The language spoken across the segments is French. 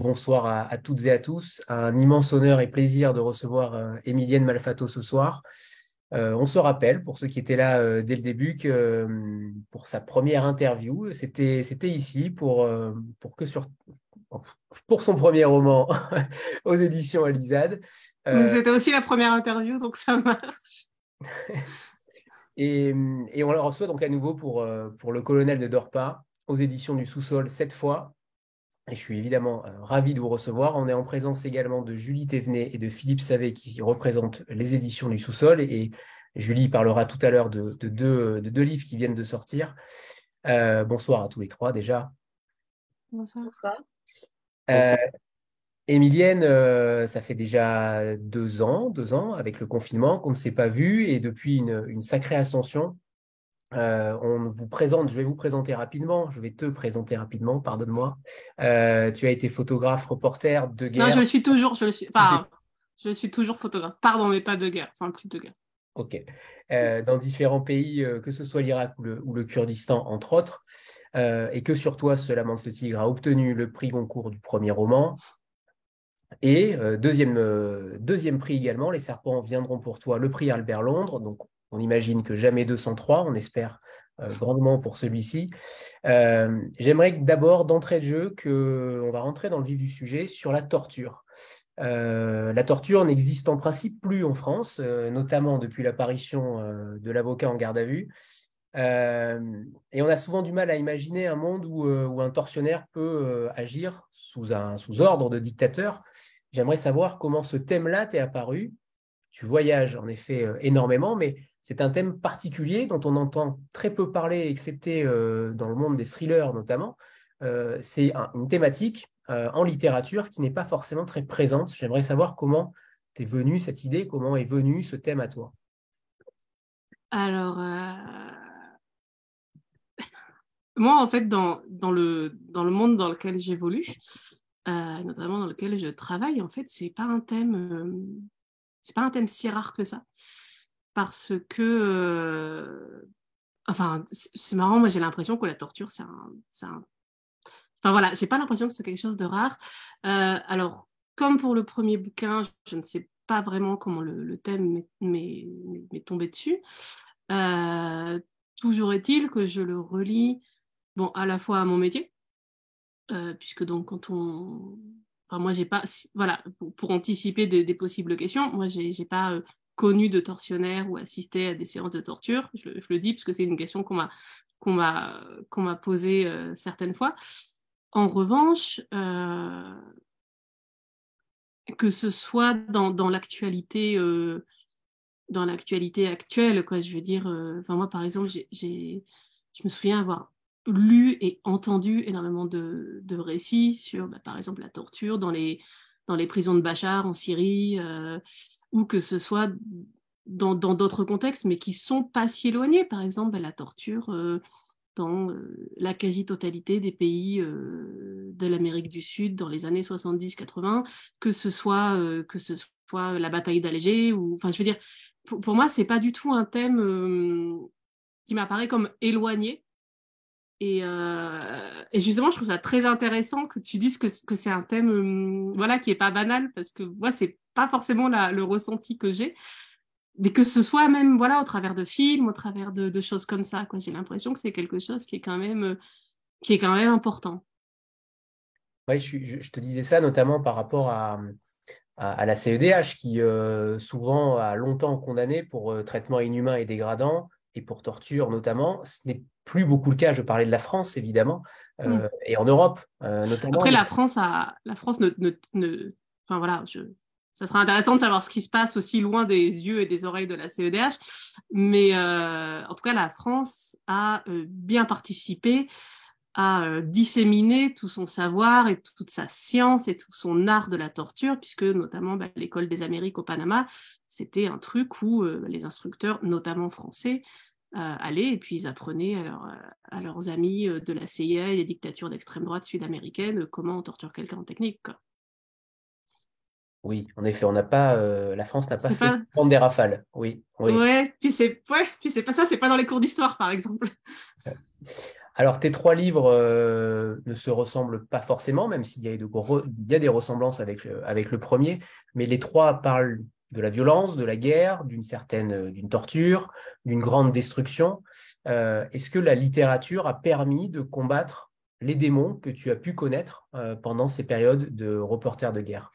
Bonsoir à toutes et à tous. Un immense honneur et plaisir de recevoir Émilienne Malfato ce soir. On se rappelle, pour ceux qui étaient là dès le début, que pour sa première interview, c'était ici pour son premier roman aux éditions Alizade. Euh, C'était aussi la première interview, donc ça marche. et, et on la reçoit donc à nouveau pour Le Colonel ne dort pas aux éditions du Sous-sol cette fois. Et je suis évidemment ravi de vous recevoir. On est en présence également de Julie Thévenet et de Philippe Savet qui représentent les éditions du Sous-sol. Et Julie parlera tout à l'heure de deux livres qui viennent de sortir. Bonsoir à tous les trois déjà. Bonsoir. Euh, Émilienne, ça fait déjà 2 ans avec le confinement qu'on ne s'est pas vu et depuis une sacrée ascension. Je vais vous présenter rapidement, je vais te présenter rapidement, pardonne-moi. Tu as été photographe, reporter de Non, guerre. je suis toujours photographe. Pardon, mais pas de guerre, enfin, plus de guerre. Ok. Dans différents pays, que ce soit l'Irak ou le Kurdistan, entre autres, et que sur toi, Seul amante le tigre a obtenu le prix Goncourt du premier roman. Et deuxième prix également, les serpents viendront pour toi, le prix Albert Londres. Donc, on imagine que jamais 203, on espère grandement pour celui-ci. J'aimerais d'abord, d'entrée de jeu, qu'on va rentrer dans le vif du sujet sur la torture. La torture n'existe en principe plus en France, notamment depuis l'apparition de l'avocat en garde à vue. Et on a souvent du mal à imaginer un monde où un tortionnaire peut agir sous ordre de dictateur. J'aimerais savoir comment ce thème-là t'est apparu. Tu voyages en effet énormément, mais c'est un thème particulier dont on entend très peu parler, excepté dans le monde des thrillers notamment. Une thématique en littérature qui n'est pas forcément très présente. J'aimerais savoir comment t'es venue cette idée, comment est venu ce thème à toi. Alors, moi, en fait, dans le monde dans lequel j'évolue, notamment dans lequel je travaille, en fait, c'est pas un thème si rare que ça. Parce que, enfin, c'est marrant, moi, j'ai l'impression que la torture, enfin voilà, j'ai pas l'impression que c'est quelque chose de rare. Alors, comme pour le premier bouquin, je ne sais pas vraiment comment le thème m'est tombé dessus. Euh, Toujours est-il que je le relis, bon, à la fois à mon métier, puisque donc enfin moi j'ai pas, voilà, pour anticiper des possibles questions, moi j'ai pas connu de tortionnaire ou assisté à des séances de torture. Je le dis parce que c'est une question qu'on m'a posée certaines fois. En revanche, que ce soit dans l'actualité actuelle, quoi, je veux dire, enfin moi par exemple, je me souviens avoir lu et entendu énormément de récits sur, bah, par exemple, la torture dans les prisons de Bachar en Syrie, ou que ce soit dans d'autres contextes, mais qui sont pas si éloignés. Par exemple, bah, la torture dans la quasi-totalité des pays de l'Amérique du Sud dans les années 70-80, que ce soit la bataille d'Alger, ou, enfin, je veux dire, pour moi, c'est pas du tout un thème qui m'apparaît comme éloigné. Et justement, je trouve ça très intéressant que tu dises que c'est un thème voilà, qui est pas banal, parce que moi, c'est pas forcément le ressenti que j'ai, mais que ce soit même voilà, au travers de films, au travers de choses comme ça, quoi. J'ai l'impression que c'est quelque chose qui est quand même important. Ouais, je te disais ça notamment par rapport à la CEDH qui souvent a longtemps condamné pour traitement inhumain et dégradant et pour torture notamment. Ce n'est plus beaucoup le cas, je parlais de la France évidemment, Mm. et en Europe notamment. Après, la France enfin voilà, ça sera intéressant de savoir ce qui se passe aussi loin des yeux et des oreilles de la CEDH. Mais en tout cas, la France a bien participé à disséminer tout son savoir et toute sa science et tout son art de la torture, puisque notamment bah, l'école des Amériques au Panama, c'était un truc où les instructeurs, notamment français, allaient et puis ils apprenaient à leurs amis de la CIA et des dictatures d'extrême droite sud-américaines comment on torture quelqu'un en technique, quoi. Oui, en effet, la France n'a pas C'est fait pas... prendre des rafales. Oui, oui. Puis c'est pas ça, c'est pas dans les cours d'histoire, par exemple. Alors, tes trois livres ne se ressemblent pas forcément, même s'il y a, il y a des ressemblances avec le premier, mais les trois parlent de la violence, de la guerre, d'une torture, d'une grande destruction. Est-ce que la littérature a permis de combattre les démons que tu as pu connaître pendant ces périodes de reporter de guerre?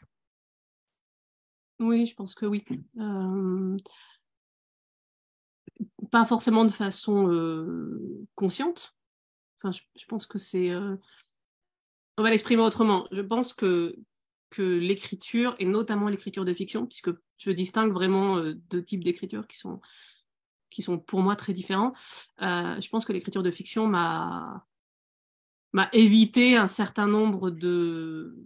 Oui, je pense que oui. Euh, Pas forcément de façon consciente. Enfin, je pense que c'est... On va l'exprimer autrement. Je pense que l'écriture, et notamment l'écriture de fiction, puisque je distingue vraiment deux types d'écriture qui sont pour moi très différents, je pense que l'écriture de fiction m'a évité un certain nombre de,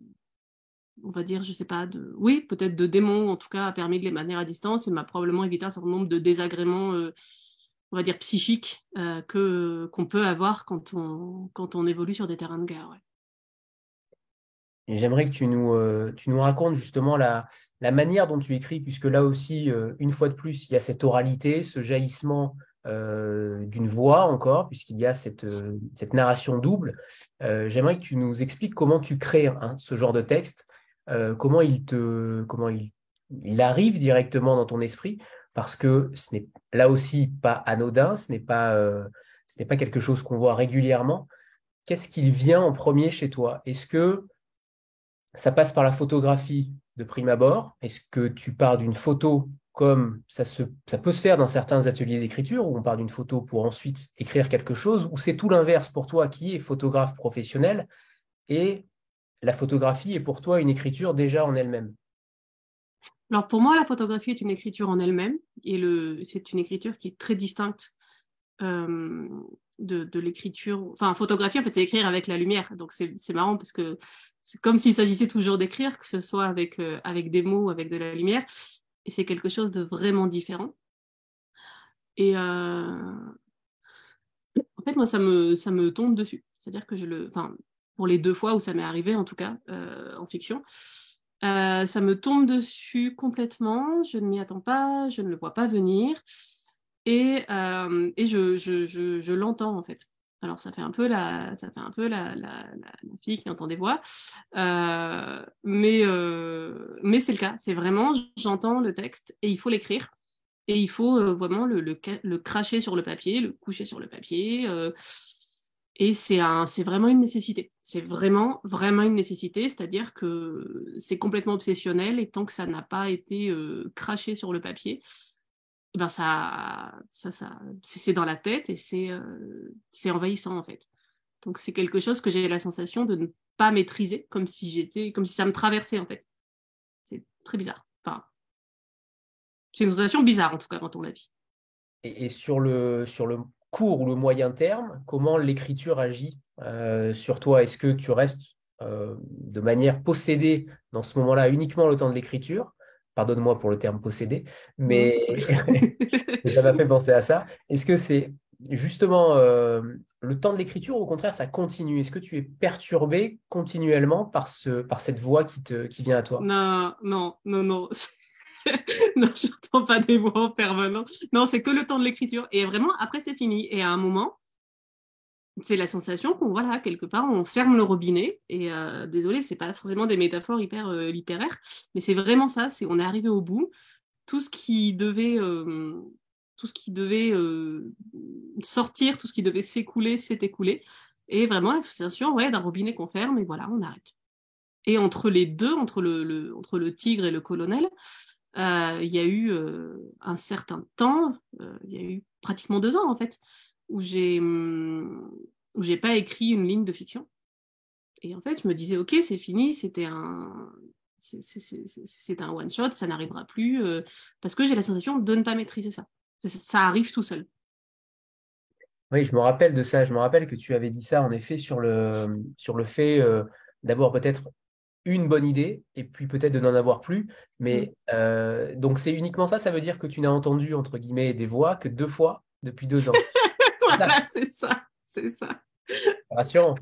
on va dire, je sais pas, oui, peut-être de démons, en tout cas, a permis de les maintenir à distance et m'a probablement évité un certain nombre de désagréments, on va dire, psychiques qu'on peut avoir quand on évolue sur des terrains de guerre. Ouais. Et j'aimerais que tu nous racontes justement la manière dont tu écris, puisque là aussi, une fois de plus, il y a cette oralité, ce jaillissement d'une voix encore, puisqu'il y a cette narration double. J'aimerais que tu nous expliques comment tu crées hein, ce genre de texte, comment il arrive directement dans ton esprit, parce que ce n'est là aussi pas anodin, ce n'est pas quelque chose qu'on voit régulièrement. Qu'est-ce qu'il vient en premier chez toi? Est-ce que ça passe par la photographie de prime abord? Est-ce que tu pars d'une photo comme ça peut se faire dans certains ateliers d'écriture, où on part d'une photo pour ensuite écrire quelque chose, ou c'est tout l'inverse pour toi qui es photographe professionnel et la photographie est pour toi une écriture déjà en elle-même? Alors pour moi, la photographie est une écriture en elle-même et c'est une écriture qui est très distincte euh, de l'écriture. Enfin, photographie, en fait, c'est écrire avec la lumière. Donc c'est marrant parce que c'est comme s'il s'agissait toujours d'écrire, que ce soit avec des mots ou avec de la lumière. Et c'est quelque chose de vraiment différent. Et en fait, moi, ça me tombe dessus. C'est-à-dire que enfin, pour les deux fois où ça m'est arrivé, en tout cas, en fiction, ça me tombe dessus complètement. Je ne m'y attends pas, je ne le vois pas venir. Et je l'entends, en fait. Alors, ça fait un peu la fille qui entend des voix. Mais c'est le cas. C'est vraiment, j'entends le texte et il faut l'écrire. Et il faut vraiment le cracher sur le papier, le coucher sur le papier. Et c'est vraiment une nécessité. C'est vraiment, vraiment une nécessité. C'est-à-dire que c'est complètement obsessionnel et tant que ça n'a pas été craché sur le papier, eh ben c'est dans la tête et c'est envahissant en fait. Donc c'est quelque chose que j'ai la sensation de ne pas maîtriser, comme si ça me traversait en fait. C'est très bizarre. Enfin, c'est une sensation bizarre en tout cas quand on la vit. Et sur le court ou le moyen terme, comment l'écriture agit sur toi? Est-ce que tu restes de manière possédée dans ce moment-là uniquement le temps de l'écriture? Pardonne-moi pour le terme possédé, Pas de mais problème. mais ça m'a fait penser à ça. Est-ce que c'est justement le temps de l'écriture ou au contraire ça continue? Est-ce que tu es perturbé continuellement par par cette voix qui vient à toi? Non, non, non, non. Non, je n'entends pas des voix en permanence. Non, c'est que le temps de l'écriture. Et vraiment, après, c'est fini. Et à un moment, c'est la sensation qu'on, voilà, quelque part, on ferme le robinet. Et désolé, c'est pas forcément des métaphores hyper littéraires, mais c'est vraiment ça. C'est on est arrivé au bout. Tout ce qui devait, tout ce qui devait sortir, tout ce qui devait s'écouler, s'est écoulé. Et vraiment, l'association, ouais, d'un robinet qu'on ferme et voilà, on arrête. Et entre les deux, entre le tigre et le colonel, il y a eu un certain temps, il y a eu pratiquement 2 ans en fait, où où j'ai pas écrit une ligne de fiction. Et en fait, je me disais, ok, c'est fini, c'est un one shot, ça n'arrivera plus, parce que j'ai la sensation de ne pas maîtriser ça. Ça arrive tout seul. Oui, je me rappelle de ça. Je me rappelle que tu avais dit ça en effet sur le fait d'avoir peut-être une bonne idée et puis peut-être de n'en avoir plus. Mm. Mais donc c'est uniquement ça, ça veut dire que tu n'as entendu entre guillemets des voix que deux fois depuis 2 ans. C'est ça, Voilà, c'est ça, c'est ça. rassurant.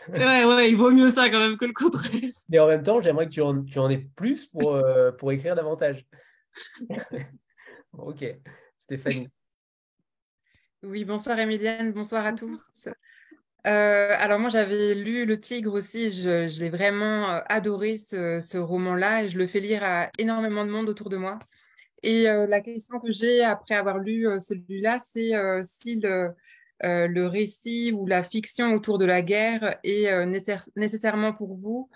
Ouais, ouais, il vaut mieux ça quand même que le contraire. Mais en même temps, j'aimerais que tu en aies plus pour écrire davantage. Ok, Stéphanie. Oui, bonsoir Emilienne, bonsoir à tous. Bonsoir. Alors moi j'avais lu Le Tigre aussi, je l'ai vraiment adoré ce roman-là et je le fais lire à énormément de monde autour de moi. Et la question que j'ai après avoir lu celui-là, c'est si le récit ou la fiction autour de la guerre est nécessairement pour vous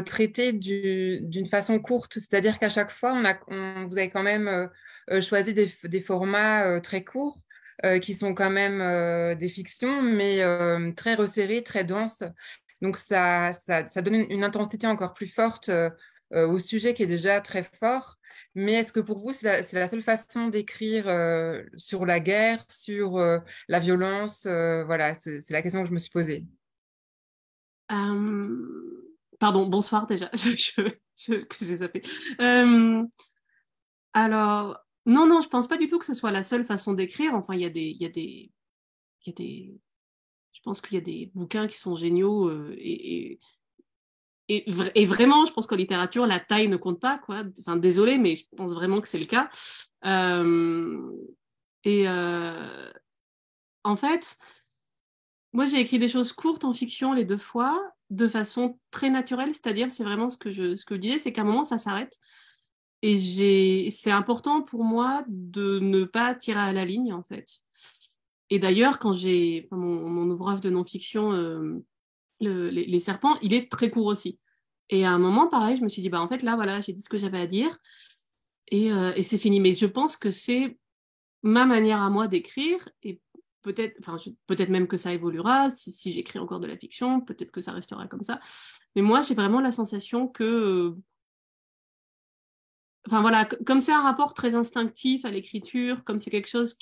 traité d'une façon courte, c'est-à-dire qu'à chaque fois, vous avez quand même choisi des formats très courts qui sont quand même des fictions, mais très resserrées, très denses. Donc ça donne une intensité encore plus forte au sujet qui est déjà très fort. Mais est-ce que pour vous, c'est la seule façon d'écrire sur la guerre, sur la violence? Voilà, c'est la question que je me suis posée. Pardon, bonsoir déjà, que j'ai zappé. Euh, alors, non, non, je pense pas du tout que ce soit la seule façon d'écrire. Enfin, il y a des, je pense qu'il y a des bouquins qui sont géniaux et vraiment, je pense qu'en littérature, la taille ne compte pas, quoi. Enfin, désolé, mais je pense vraiment que c'est le cas. Euh, et en fait, moi, j'ai écrit des choses courtes en fiction les deux fois, de façon très naturelle, c'est-à-dire, c'est vraiment ce que je disais, c'est qu'à un moment, ça s'arrête. Et c'est important pour moi de ne pas tirer à la ligne, en fait. Et d'ailleurs, quand enfin, mon ouvrage de non-fiction, les serpents, il est très court aussi. Et à un moment, pareil, je me suis dit, bah, en fait, là, voilà, j'ai dit ce que j'avais à dire et c'est fini. Mais je pense que c'est ma manière à moi d'écrire et peut-être, enfin, peut-être même que ça évoluera si j'écris encore de la fiction, peut-être que ça restera comme ça. Mais moi, j'ai vraiment la sensation que, enfin voilà, comme c'est un rapport très instinctif à l'écriture, comme c'est quelque chose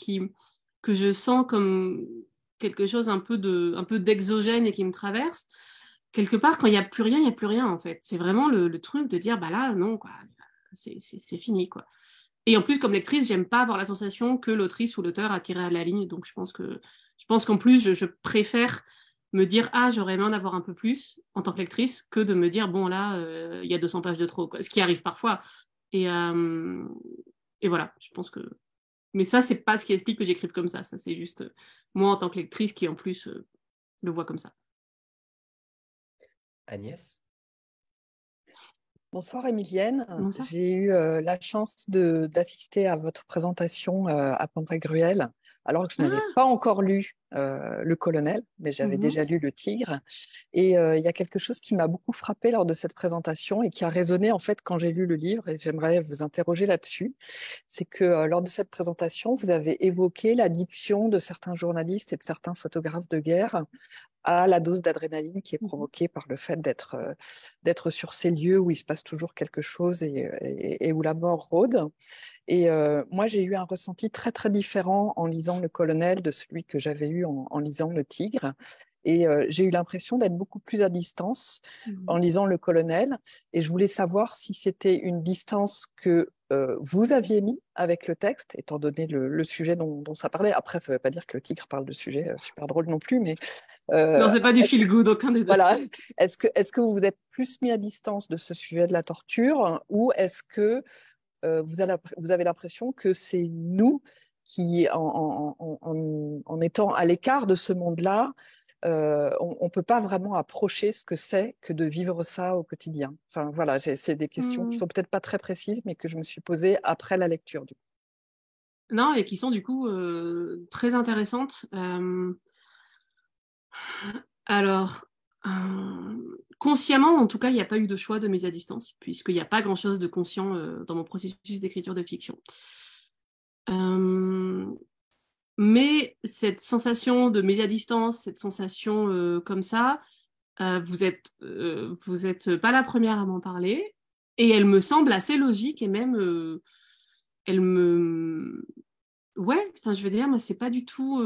que je sens comme quelque chose un peu d'exogène et qui me traverse, quelque part, quand il n'y a plus rien, il n'y a plus rien, en fait. C'est vraiment le truc de dire, bah là, non, quoi, c'est fini, quoi. Et en plus, comme lectrice, j'aime pas avoir la sensation que l'autrice ou l'auteur a tiré à la ligne, donc je pense qu'en plus, je préfère me dire, ah, j'aurais aimé en avoir un peu plus en tant que lectrice, que de me dire, bon, là, il y a 200 pages de trop, quoi. Ce qui arrive parfois. Et, euh, et voilà, je pense que. Mais ça, c'est pas ce qui explique que j'écrive comme ça c'est juste moi en tant que lectrice qui, en plus, le voit comme ça. Agnès? Bonsoir Emilienne, Comment ça? j'ai eu la chance d'assister à votre présentation à Pantagruel, alors que je n'avais Ah, pas encore lu Le Colonel, mais j'avais mhm, déjà lu Le Tigre. Et il y a quelque chose qui m'a beaucoup frappé lors de cette présentation et qui a résonné en fait quand j'ai lu le livre, et j'aimerais vous interroger là-dessus. C'est que lors de cette présentation, vous avez évoqué l'addiction de certains journalistes et de certains photographes de guerre à la dose d'adrénaline qui est mhm. provoquée par le fait d'être sur ces lieux où il se passe toujours quelque chose et où la mort rôde. Et moi, j'ai eu un ressenti très, très différent en lisant Le Colonel de celui que j'avais eu en lisant Le Tigre. Et j'ai eu l'impression d'être beaucoup plus à distance en Mhm. lisant Le Colonel. Et je voulais savoir si c'était une distance que vous aviez mis avec le texte, étant donné le sujet dont ça parlait. Après, ça ne veut pas dire que Le Tigre parle de sujets super drôles non plus, mais Non, euh, c'est pas du est-ce que, feel good, aucun des deux. voilà, est-ce que vous vous êtes plus mis à distance de ce sujet de la torture ou est-ce que vous avez l'impression que c'est nous qui, en étant à l'écart de ce monde-là, on ne peut pas vraiment approcher ce que c'est que de vivre ça au quotidien. Enfin voilà, c'est des questions qui Hmm. sont peut-être pas très précises, mais que je me suis posées après la lecture. Du coup. Non, et qui sont du coup très intéressantes. Alors, consciemment, en tout cas, il n'y a pas eu de choix de mise à distance, puisqu'il n'y a pas grand-chose de conscient dans mon processus d'écriture de fiction. Euh, mais cette sensation de mise à distance, cette sensation comme ça, vous êtes pas la première à m'en parler, et elle me semble assez logique et même elle me ouais, enfin, je veux dire, moi, c'est pas du tout.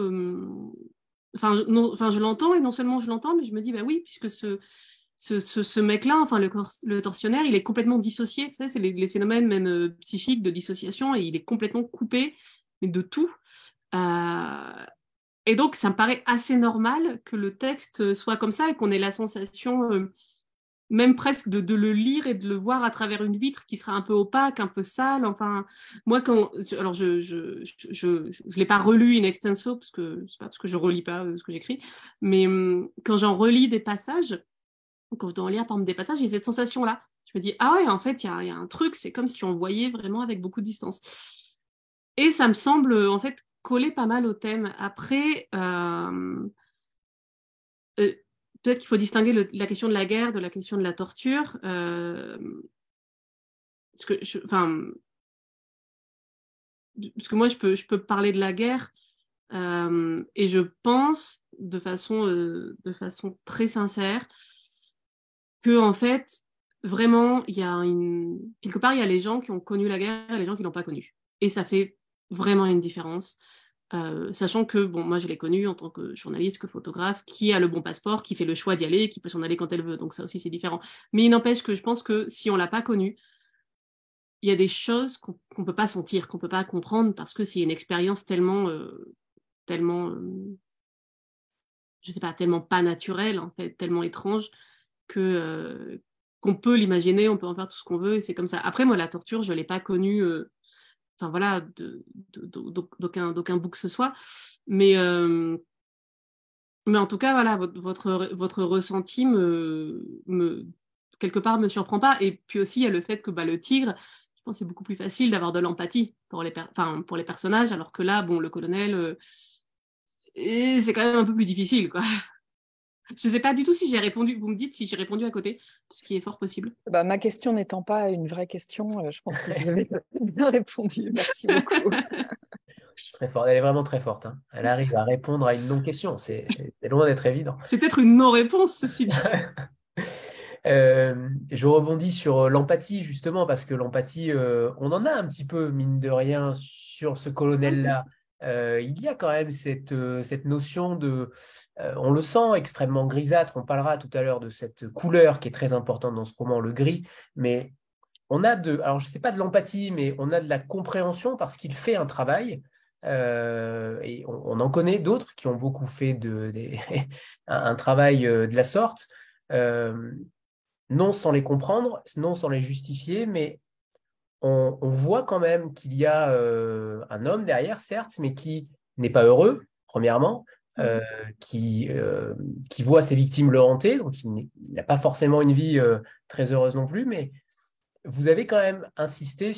Enfin, non, enfin, je l'entends et non seulement je l'entends, mais je me dis, bah oui, puisque ce mec-là, enfin, le tortionnaire, il est complètement dissocié. Vous savez, c'est les phénomènes même psychiques de dissociation et il est complètement coupé, mais de tout. Euh, et donc, ça me paraît assez normal que le texte soit comme ça et qu'on ait la sensation même presque de le lire et de le voir à travers une vitre qui sera un peu opaque, un peu sale. Enfin, moi, alors je l'ai pas relu in extenso parce que c'est pas parce que je relis pas ce que j'écris, mais quand j'en relis des passages, quand je dois en lire par exemple des passages, j'ai cette sensation-là. Je me dis ah ouais, en fait, il y a un truc, c'est comme si on voyait vraiment avec beaucoup de distance. Et ça me semble en fait coller pas mal au thème. Après. Euh, Peut-être qu'il faut distinguer la question de la guerre de la question de la torture. Enfin, parce que moi, je peux parler de la guerre et je pense de façon très sincère que en fait, vraiment, quelque part, il y a les gens qui ont connu la guerre et les gens qui l'ont pas connue. Et ça fait vraiment une différence. Sachant que, bon, moi je l'ai connue en tant que journaliste, que photographe, qui a le bon passeport, qui fait le choix d'y aller, qui peut s'en aller quand elle veut, donc ça aussi c'est différent. Mais il n'empêche que je pense que si on l'a pas connue, il y a des choses qu'on peut pas sentir, qu'on peut pas comprendre, parce que c'est une expérience tellement, je sais pas, tellement pas naturelle, en fait, tellement étrange, qu'on peut l'imaginer, on peut en faire tout ce qu'on veut, et c'est comme ça. Après, moi, la torture, je l'ai pas connue enfin voilà, d'aucun bout que ce soit. Mais, euh, mais en tout cas, voilà, votre ressenti quelque part me surprend pas. Et puis aussi, il y a le fait que bah, le tigre, je pense que c'est beaucoup plus facile d'avoir de l'empathie pour les personnages, alors que là, bon, le colonel, et c'est quand même un peu plus difficile, quoi. Je sais pas du tout si j'ai répondu, vous me dites si j'ai répondu à côté, ce qui est fort possible. Bah, ma question n'étant pas une vraie question, je pense que vous avez bien répondu. Merci beaucoup. Très forte. Elle est vraiment très forte, hein. Elle arrive à répondre à une non-question. C'est loin d'être évident. C'est peut-être une non-réponse, ceci dit. Je rebondis sur l'empathie, justement, parce que l'empathie, on en a un petit peu, mine de rien, sur ce colonel-là. Il y a quand même cette notion on le sent extrêmement grisâtre. On parlera tout à l'heure de cette couleur qui est très importante dans ce roman, le gris. Mais alors je sais pas de l'empathie, mais on a de la compréhension parce qu'il fait un travail. Et on en connaît d'autres qui ont beaucoup fait un travail de la sorte. Euh, non sans les comprendre, non sans les justifier, mais on voit quand même qu'il y a un homme derrière, certes, mais qui n'est pas heureux, premièrement, euh, qui, euh, qui voit ses victimes le hanter, donc il n'a pas forcément une vie très heureuse non plus, mais vous avez quand même insisté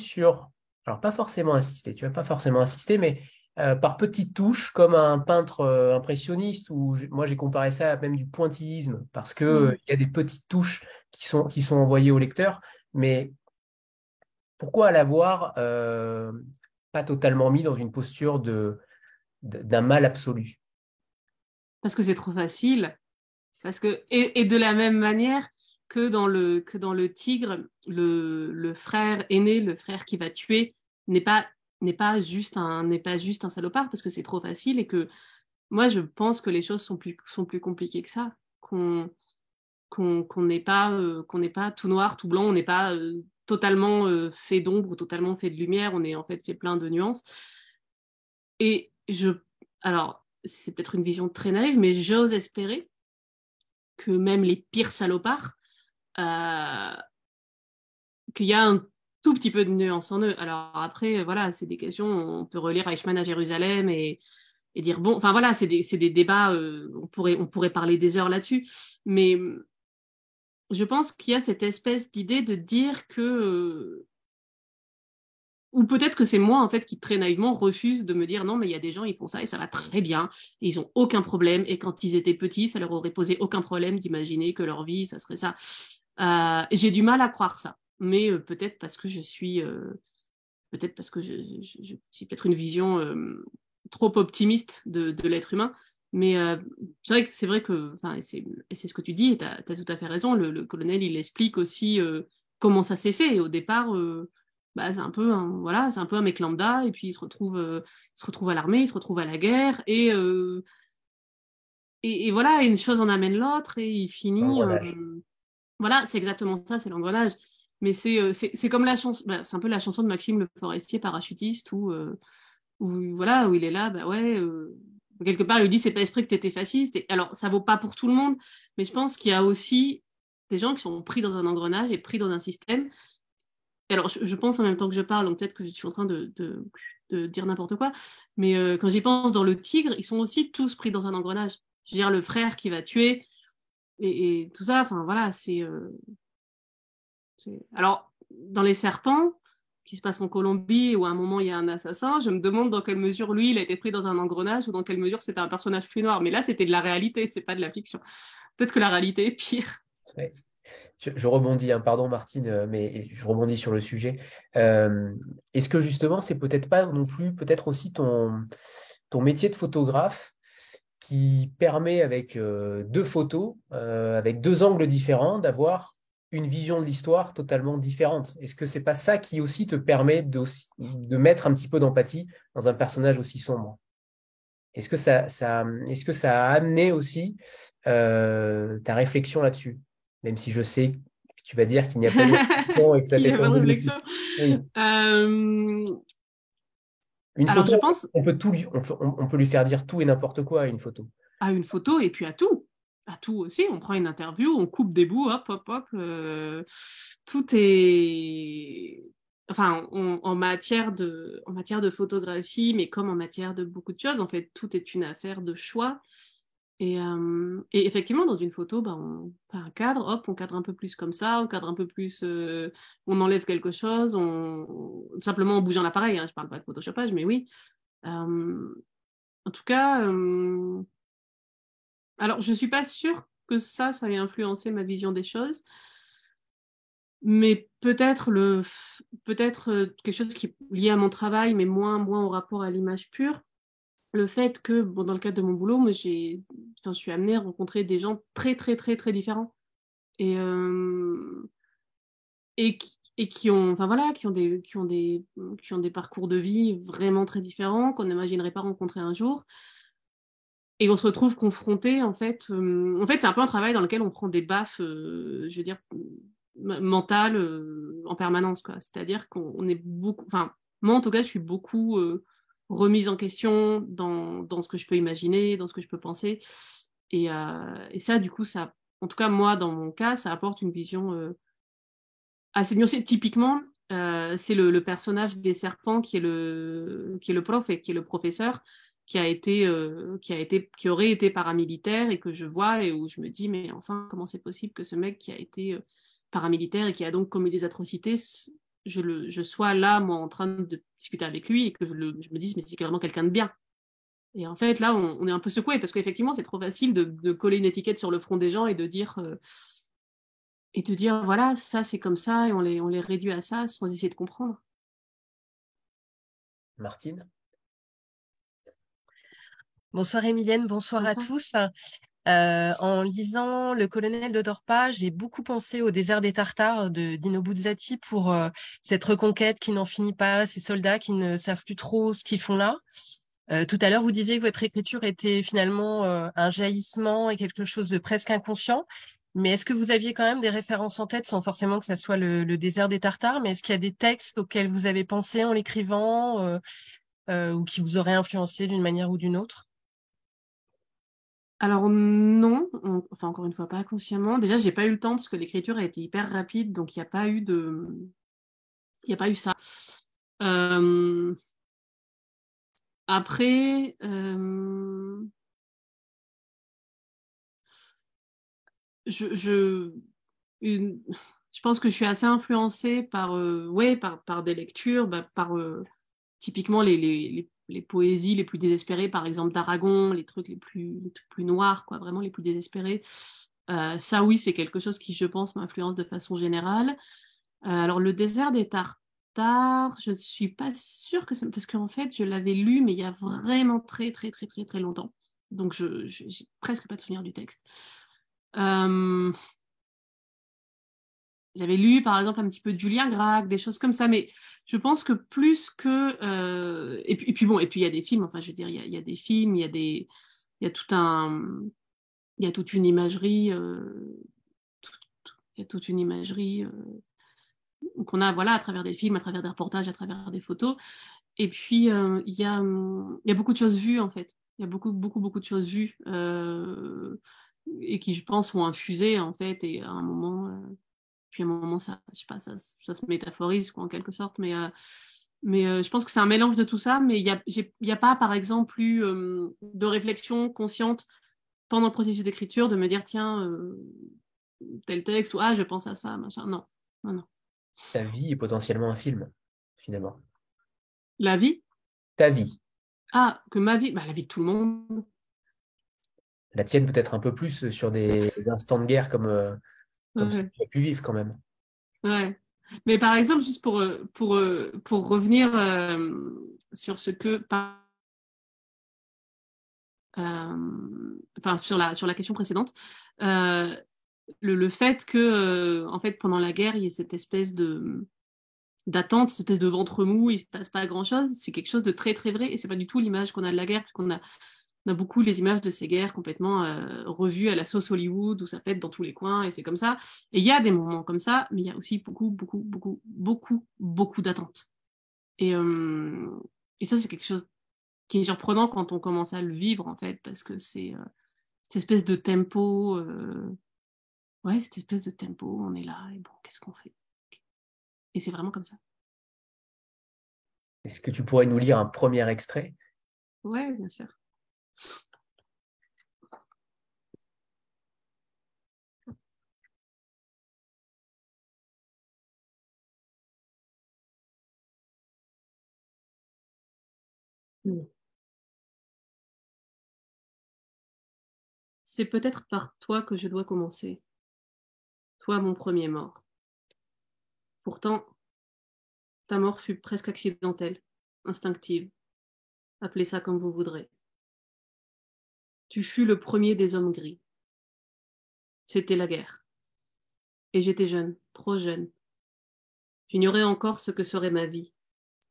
alors pas forcément insisté, tu vas pas forcément insister, mais par petites touches, comme un peintre impressionniste, ou moi j'ai comparé ça à même du pointillisme, parce que il y a des petites touches qui sont envoyées au lecteur, mais pourquoi l'avoir pas totalement mis dans une posture d'un mal absolu? Parce que c'est trop facile. Et de la même manière que dans le tigre, le frère aîné, le frère qui va tuer, n'est pas, n'est pas juste un salopard parce que c'est trop facile et que moi, je pense que les choses sont plus compliquées que ça. Qu'on n'est pas tout noir, tout blanc, on n'est pas totalement fait d'ombre ou totalement fait de lumière, on est en fait fait plein de nuances. Et alors, c'est peut-être une vision très naïve, mais j'ose espérer que même les pires salopards, euh, qu'il y a un tout petit peu de nuance en eux. Alors après, voilà, c'est des questions, on peut relire Eichmann à Jérusalem et dire, bon, enfin voilà, c'est des débats, on pourrait parler des heures là-dessus, mais je pense qu'il y a cette espèce d'idée de dire que, ou peut-être que c'est moi, en fait, qui très naïvement refuse de me dire non, mais il y a des gens, ils font ça et ça va très bien, et ils ont aucun problème, et quand ils étaient petits, ça leur aurait posé aucun problème d'imaginer que leur vie, ça serait ça. J'ai du mal à croire ça, mais peut-être parce que peut-être parce que j'ai peut-être une vision trop optimiste de l'être humain, mais c'est vrai que, enfin, et c'est ce que tu dis, et tu as tout à fait raison, le colonel, il explique aussi comment ça s'est fait, et au départ, bah, voilà, c'est un peu un mec lambda, et puis il se retrouve à l'armée, il se retrouve à la guerre, et voilà, une chose en amène l'autre, et il finit. L'engrenage. Voilà, c'est exactement ça, c'est l'engrenage. Mais c'est comme la chanson, bah, c'est un peu la chanson de Maxime Le Forestier, parachutiste, voilà, où il est là, bah ouais, quelque part, il lui dit, c'est pas esprit que t'étais fasciste. Alors, ça vaut pas pour tout le monde, mais je pense qu'il y a aussi des gens qui sont pris dans un engrenage et pris dans un système. Et alors, je pense en même temps que je parle, donc peut-être que je suis en train de dire n'importe quoi, mais quand j'y pense, dans le Tigre, ils sont aussi tous pris dans un engrenage. Je veux dire, le frère qui va tuer, et tout ça, enfin voilà, Alors, dans les serpents, qui se passent en Colombie, où à un moment il y a un assassin, je me demande dans quelle mesure lui, il a été pris dans un engrenage, ou dans quelle mesure c'était un personnage plus noir. Mais là, c'était de la réalité, c'est pas de la fiction. Peut-être que la réalité est pire. Ouais. Je rebondis, hein, pardon Martine, mais je rebondis sur le sujet. Est-ce que justement, c'est peut-être pas non plus, peut-être aussi ton métier de photographe qui permet avec deux photos, avec deux angles différents, d'avoir une vision de l'histoire totalement différente. Est-ce que c'est pas ça qui aussi te permet de mettre un petit peu d'empathie dans un personnage aussi sombre? Est-ce que ça a amené aussi ta réflexion là-dessus? Même si je sais que tu vas dire qu'il n'y a pas de réflexion et que ça Qu'il n'y t'est a pas de tombé réflexion. dessus. Oui. Une Alors, photo, je pense on peut tout on peut lui faire dire tout et n'importe quoi à une photo. à une photo et puis à tout. À tout aussi. On prend une interview, on coupe des bouts, hop, hop, hop. Tout est. Enfin, en matière de photographie, mais comme en matière de beaucoup de choses, en fait, tout est une affaire de choix. Et effectivement, dans une photo, bah, on fait un cadre, hop, on cadre un peu plus comme ça, on cadre un peu plus, on enlève quelque chose, simplement en bougeant l'appareil, hein, je parle pas de photoshopage, mais oui. Euh, En tout cas, alors je suis pas sûre que ça ait influencé ma vision des choses, mais peut-être quelque chose qui est lié à mon travail, mais moins au rapport à l'image pure. Le fait que, bon, dans le cadre de mon boulot, moi, je suis amenée à rencontrer des gens très, très, très, très différents. Et, et qui ont, enfin voilà, qui ont des parcours de vie vraiment très différents, qu'on n'imaginerait pas rencontrer un jour. Et on se retrouve confronté, en fait, c'est un peu un travail dans lequel on prend des baffes, je veux dire, mentales en permanence, quoi. C'est-à-dire qu'on est beaucoup, enfin, moi, en tout cas, je suis beaucoup remise en question dans ce que je peux imaginer, dans ce que je peux penser. Et ça, du coup, en tout cas, moi, dans mon cas, ça apporte une vision assez nuancée. Typiquement, c'est le personnage des serpents qui est le prof et qui est le professeur qui aurait été paramilitaire et que je vois et où je me dis, mais enfin, comment c'est possible que ce mec qui a été paramilitaire et qui a donc commis des atrocités, je sois là, moi, en train de discuter avec lui et que je me dise, mais c'est clairement quelqu'un de bien. Et en fait, là, on est un peu secoué parce qu'effectivement, c'est trop facile de coller une étiquette sur le front des gens et de dire, voilà, ça, c'est comme ça et on les réduit à ça sans essayer de comprendre. Martine? Bonsoir Émilienne, bonsoir à Bonsoir. tous. En lisant Le Colonel de Dorpa, j'ai beaucoup pensé au désert des Tartares de Dino Buzzati pour cette reconquête qui n'en finit pas, ces soldats qui ne savent plus trop ce qu'ils font là. Tout à l'heure, vous disiez que votre écriture était finalement un jaillissement et quelque chose de presque inconscient. Mais est-ce que vous aviez quand même des références en tête, sans forcément que ça soit le désert des Tartares, mais est-ce qu'il y a des textes auxquels vous avez pensé en l'écrivant ou qui vous auraient influencé d'une manière ou d'une autre? Alors non, enfin encore une fois pas consciemment. Déjà, j'ai pas eu le temps parce que l'écriture a été hyper rapide, donc il y a pas eu ça. Euh, Après, je, une- je pense que je suis assez influencée par des lectures, bah, par typiquement les poésies les plus désespérées, par exemple d'Aragon, les trucs plus noirs, quoi, vraiment les plus désespérés. Ça, oui, c'est quelque chose qui, je pense, m'influence de façon générale. Alors, le désert des Tartares, je ne suis pas sûre que parce qu'en fait, je l'avais lu, mais il y a vraiment très, très, très, très, très longtemps. Donc, j'ai presque pas de souvenir du texte. Euh, J'avais lu, par exemple, un petit peu de Julien Gracq, des choses comme ça, mais je pense que plus que... et puis il y a des films, enfin, je veux dire, il y a des films, il y a il y a toute une imagerie, il y a toute une imagerie qu'on a, voilà, à travers des films, à travers des reportages, à travers des photos. Et puis, il y a beaucoup de choses vues, en fait. Il y a beaucoup, beaucoup, beaucoup de choses vues. qui, je pense, ont infusé, en fait, et à un moment, puis à un moment, ça, je sais pas, ça se métaphorise, quoi, en quelque sorte, mais je pense que c'est un mélange de tout ça, mais il y a pas, par exemple, eu de réflexion consciente pendant le processus d'écriture de me dire, tiens, tel texte, ou ah, je pense à ça, machin. Non, non, non. Ta vie est potentiellement un film, finalement. La vie, Ta vie. ah, que ma vie, bah, la vie de tout le monde. La tienne peut-être un peu plus sur des instants de guerre comme ceux que Ouais, tu as pu vivre quand même. ouais. Mais par exemple, juste pour revenir sur ce que, enfin, sur la question précédente, euh, le fait que, en fait, pendant la guerre, il y ait cette espèce d'attente, cette espèce de ventre mou, il se passe pas grand-chose, c'est quelque chose de très très vrai, et c'est pas du tout l'image qu'on a de la guerre, parce on a beaucoup les images de ces guerres complètement revues à la sauce Hollywood, où ça pète dans tous les coins, et c'est comme ça. Et il y a des moments comme ça, mais il y a aussi beaucoup, beaucoup, beaucoup, beaucoup, beaucoup d'attentes. Et, euh, et ça, c'est quelque chose qui est surprenant quand on commence à le vivre, en fait, parce que c'est cette espèce de tempo, ouais, cette espèce de tempo, on est là, et bon, qu'est-ce qu'on fait? Et c'est vraiment comme ça. Est-ce que tu pourrais nous lire un premier extrait? Ouais, bien sûr. Mm. C'est peut-être par toi que je dois commencer. Toi, mon premier mort. Pourtant, ta mort fut presque accidentelle, instinctive. Appelez ça comme vous voudrez. Tu fus le premier des hommes gris. C'était la guerre. Et j'étais jeune, trop jeune. J'ignorais encore ce que serait ma vie.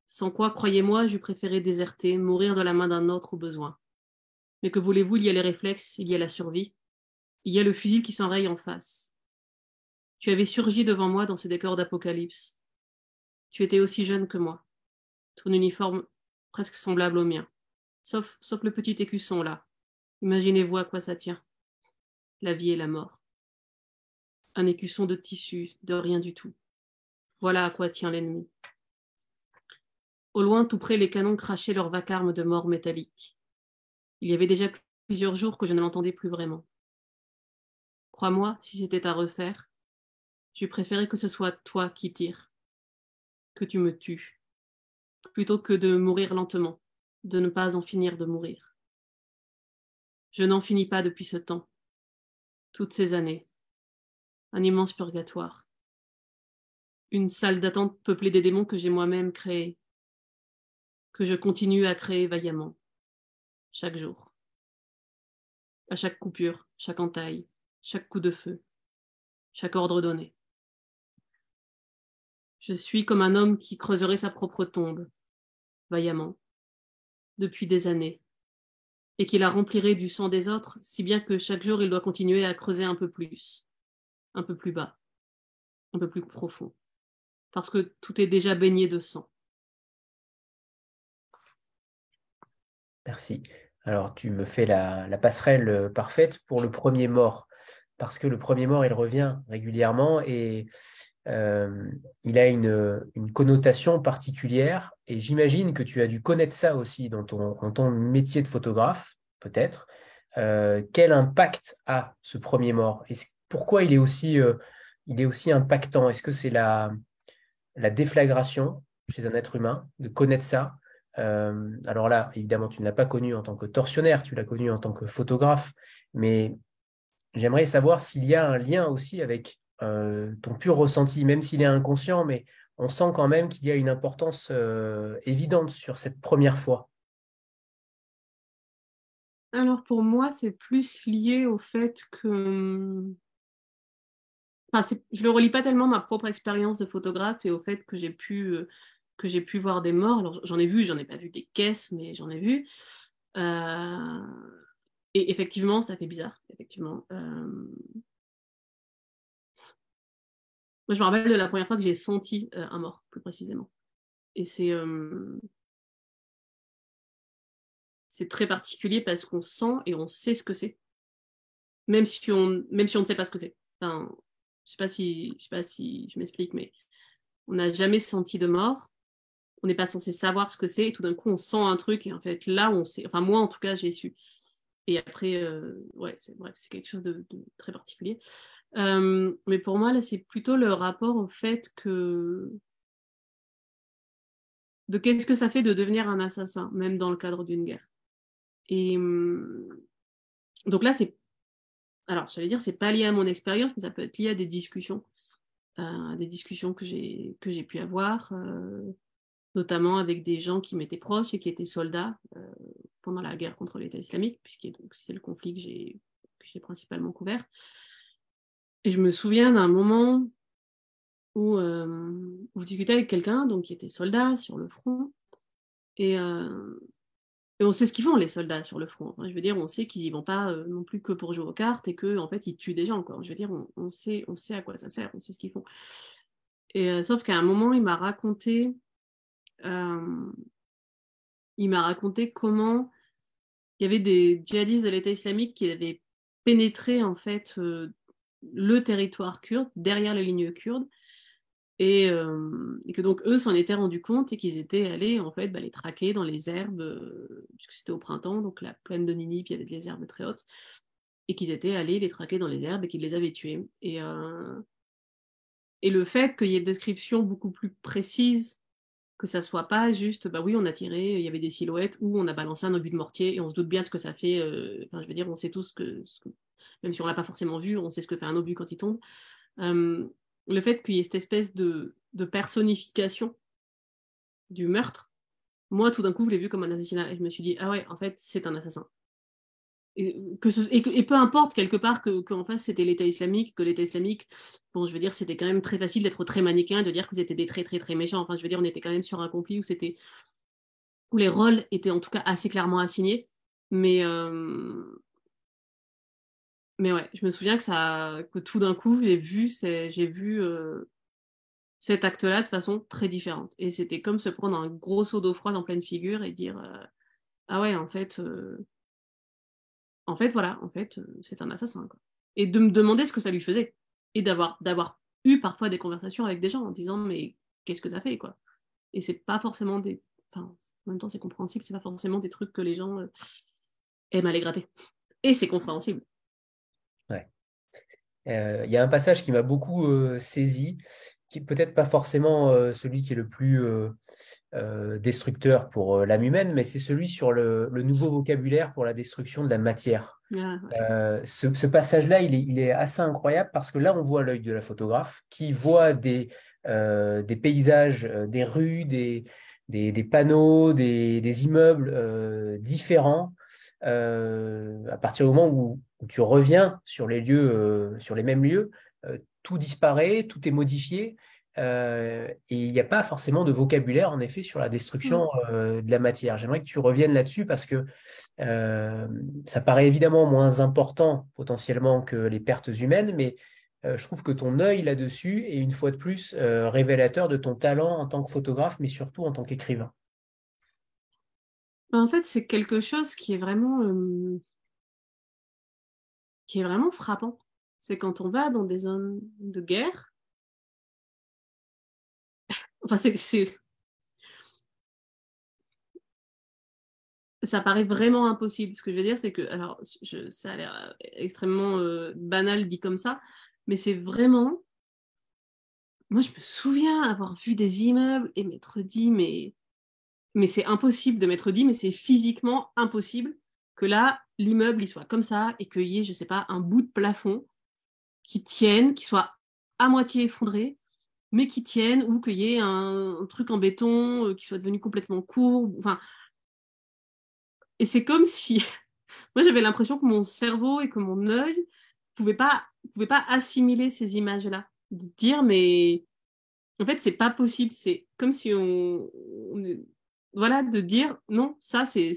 Sans quoi, croyez-moi, j'eus préféré déserter, mourir de la main d'un autre au besoin. Mais que voulez-vous, il y a les réflexes, il y a la survie. Il y a le fusil qui s'enraye en face. Tu avais surgi devant moi dans ce décor d'apocalypse. Tu étais aussi jeune que moi. Ton uniforme presque semblable au mien. Sauf le petit écusson là. Imaginez-vous à quoi ça tient. La vie et la mort. Un écusson de tissu, de rien du tout. Voilà à quoi tient l'ennemi. Au loin, tout près, les canons crachaient leur vacarme de mort métallique. Il y avait déjà plusieurs jours que je ne l'entendais plus vraiment. Crois-moi, si c'était à refaire, j'eus préféré que ce soit toi qui tires, que tu me tues, plutôt que de mourir lentement, de ne pas en finir de mourir. Je n'en finis pas depuis ce temps, toutes ces années, un immense purgatoire, une salle d'attente peuplée des démons que j'ai moi-même créés, que je continue à créer vaillamment, chaque jour, à chaque coupure, chaque entaille, chaque coup de feu, chaque ordre donné. Je suis comme un homme qui creuserait sa propre tombe, vaillamment, depuis des années, et qui la remplirait du sang des autres, si bien que chaque jour il doit continuer à creuser un peu plus bas, un peu plus profond, parce que tout est déjà baigné de sang. Merci. Alors, tu me fais la passerelle parfaite pour le premier mort, parce que le premier mort, il revient régulièrement et il a une connotation particulière. Et j'imagine que tu as dû connaître ça aussi dans ton métier de photographe, peut-être. Quel impact a ce premier mort? Pourquoi il est aussi impactant? Est-ce que c'est la déflagration chez un être humain, de connaître ça. Alors là, évidemment, tu ne l'as pas connu en tant que tortionnaire, tu l'as connu en tant que photographe, mais j'aimerais savoir s'il y a un lien aussi avec ton pur ressenti, même s'il est inconscient, mais on sent quand même qu'il y a une importance évidente sur cette première fois. Alors pour moi, c'est plus lié au fait que... Enfin, je le relie pas tellement à ma propre expérience de photographe et au fait que j'ai pu voir des morts. Alors j'en ai vu, j'en ai pas vu des caisses, mais j'en ai vu. Euh, Et effectivement, ça fait bizarre, effectivement. Moi, je me rappelle de la première fois que j'ai senti un mort, plus précisément. Et c'est très particulier parce qu'on sent et on sait ce que c'est. même si on ne sait pas ce que c'est. Enfin, je sais pas si je m'explique, mais on n'a jamais senti de mort. On n'est pas censé savoir ce que c'est, et tout d'un coup, on sent un truc, et en fait, là, on sait. Enfin, moi, en tout cas, j'ai su. Et après, ouais, c'est quelque chose de très particulier. Mais pour moi, là, c'est plutôt le rapport au fait de qu'est-ce que ça fait de devenir un assassin, même dans le cadre d'une guerre. Et donc là, alors, j'allais dire, c'est pas lié à mon expérience, mais ça peut être lié à des discussions que j'ai pu avoir, notamment avec des gens qui m'étaient proches et qui étaient soldats pendant la guerre contre l'État islamique, puisque c'est le conflit que j'ai principalement couvert. Et je me souviens d'un moment où je discutais avec quelqu'un donc, qui était soldat sur le front, et on sait ce qu'ils font, les soldats sur le front. Enfin, je veux dire, on sait qu'ils y vont pas non plus que pour jouer aux cartes et qu'en fait, ils tuent des gens, quoi. Je veux dire, on sait à quoi ça sert, on sait ce qu'ils font. Et sauf qu'à un moment, il m'a raconté comment il y avait des djihadistes de l'État islamique qui avaient pénétré en fait le territoire kurde, derrière les lignes kurdes, et que donc eux s'en étaient rendus compte et qu'ils étaient allés en fait les traquer dans les herbes, puisque c'était au printemps, donc la plaine de Ninive, il y avait des herbes très hautes, et qu'ils étaient allés les traquer dans les herbes et qu'ils les avaient tués. Et le fait qu'il y ait des descriptions beaucoup plus précises, que ça soit pas juste, bah oui, on a tiré, il y avait des silhouettes, ou on a balancé un obus de mortier et on se doute bien de ce que ça fait. Enfin, je veux dire, on sait tous même si on l'a pas forcément vu, on sait ce que fait un obus quand il tombe. Le fait qu'il y ait cette espèce de personnification du meurtre, moi, tout d'un coup, je l'ai vu comme un assassinat et je me suis dit, ah ouais, en fait, c'est un assassin. Et peu importe quelque part qu'en face c'était l'État islamique, que l'État islamique, bon, je veux dire, c'était quand même très facile d'être très manichéen, de dire que vous étiez des très très très méchants. Enfin, je veux dire, on était quand même sur un conflit où les rôles étaient en tout cas assez clairement assignés. Mais ouais, je me souviens que tout d'un coup, j'ai vu cet acte-là de façon très différente. Et c'était comme se prendre un gros seau d'eau froide en pleine figure et dire ah ouais, voilà, c'est un assassin, quoi. Et de me demander ce que ça lui faisait. Et d'avoir eu parfois des conversations avec des gens en disant, mais qu'est-ce que ça fait, quoi. Et c'est pas forcément enfin, en même temps, c'est compréhensible, c'est pas forcément des trucs que les gens aiment aller gratter. Et c'est compréhensible. Ouais. Il y a un passage qui m'a beaucoup saisi, qui peut-être pas forcément celui qui est le plus destructeur pour l'âme humaine, mais c'est celui sur le nouveau vocabulaire pour la destruction de la matière. Ouais. Ce passage-là, il est assez incroyable parce que là, on voit l'œil de la photographe qui voit des paysages, des rues, des panneaux, des immeubles différents. À partir du moment où tu reviens sur les lieux, sur les mêmes lieux, tout disparaît, tout est modifié. Et il n'y a pas forcément de vocabulaire, en effet, sur la destruction de la matière. J'aimerais que tu reviennes là-dessus parce que ça paraît évidemment moins important potentiellement que les pertes humaines, mais je trouve que ton œil là-dessus est une fois de plus révélateur de ton talent en tant que photographe, mais surtout en tant qu'écrivain. En fait, c'est quelque chose qui est vraiment frappant. C'est quand on va dans des zones de guerre. Enfin, ça paraît vraiment impossible. Ce que je veux dire, c'est que, alors, ça a l'air extrêmement banal dit comme ça, mais c'est vraiment. Moi, je me souviens avoir vu des immeubles et m'être dit, mais c'est impossible de m'être dit, mais c'est physiquement impossible que là, l'immeuble, il soit comme ça et qu'il y ait, je sais pas, un bout de plafond qui tienne, qui soit à moitié effondré, mais qui tienne, ou qu'il y ait un truc en béton qui soit devenu complètement court. Enfin, et c'est comme si moi j'avais l'impression que mon cerveau et que mon œil pouvaient pas assimiler ces images-là, de dire mais en fait c'est pas possible, c'est comme si voilà, de dire non, ça c'est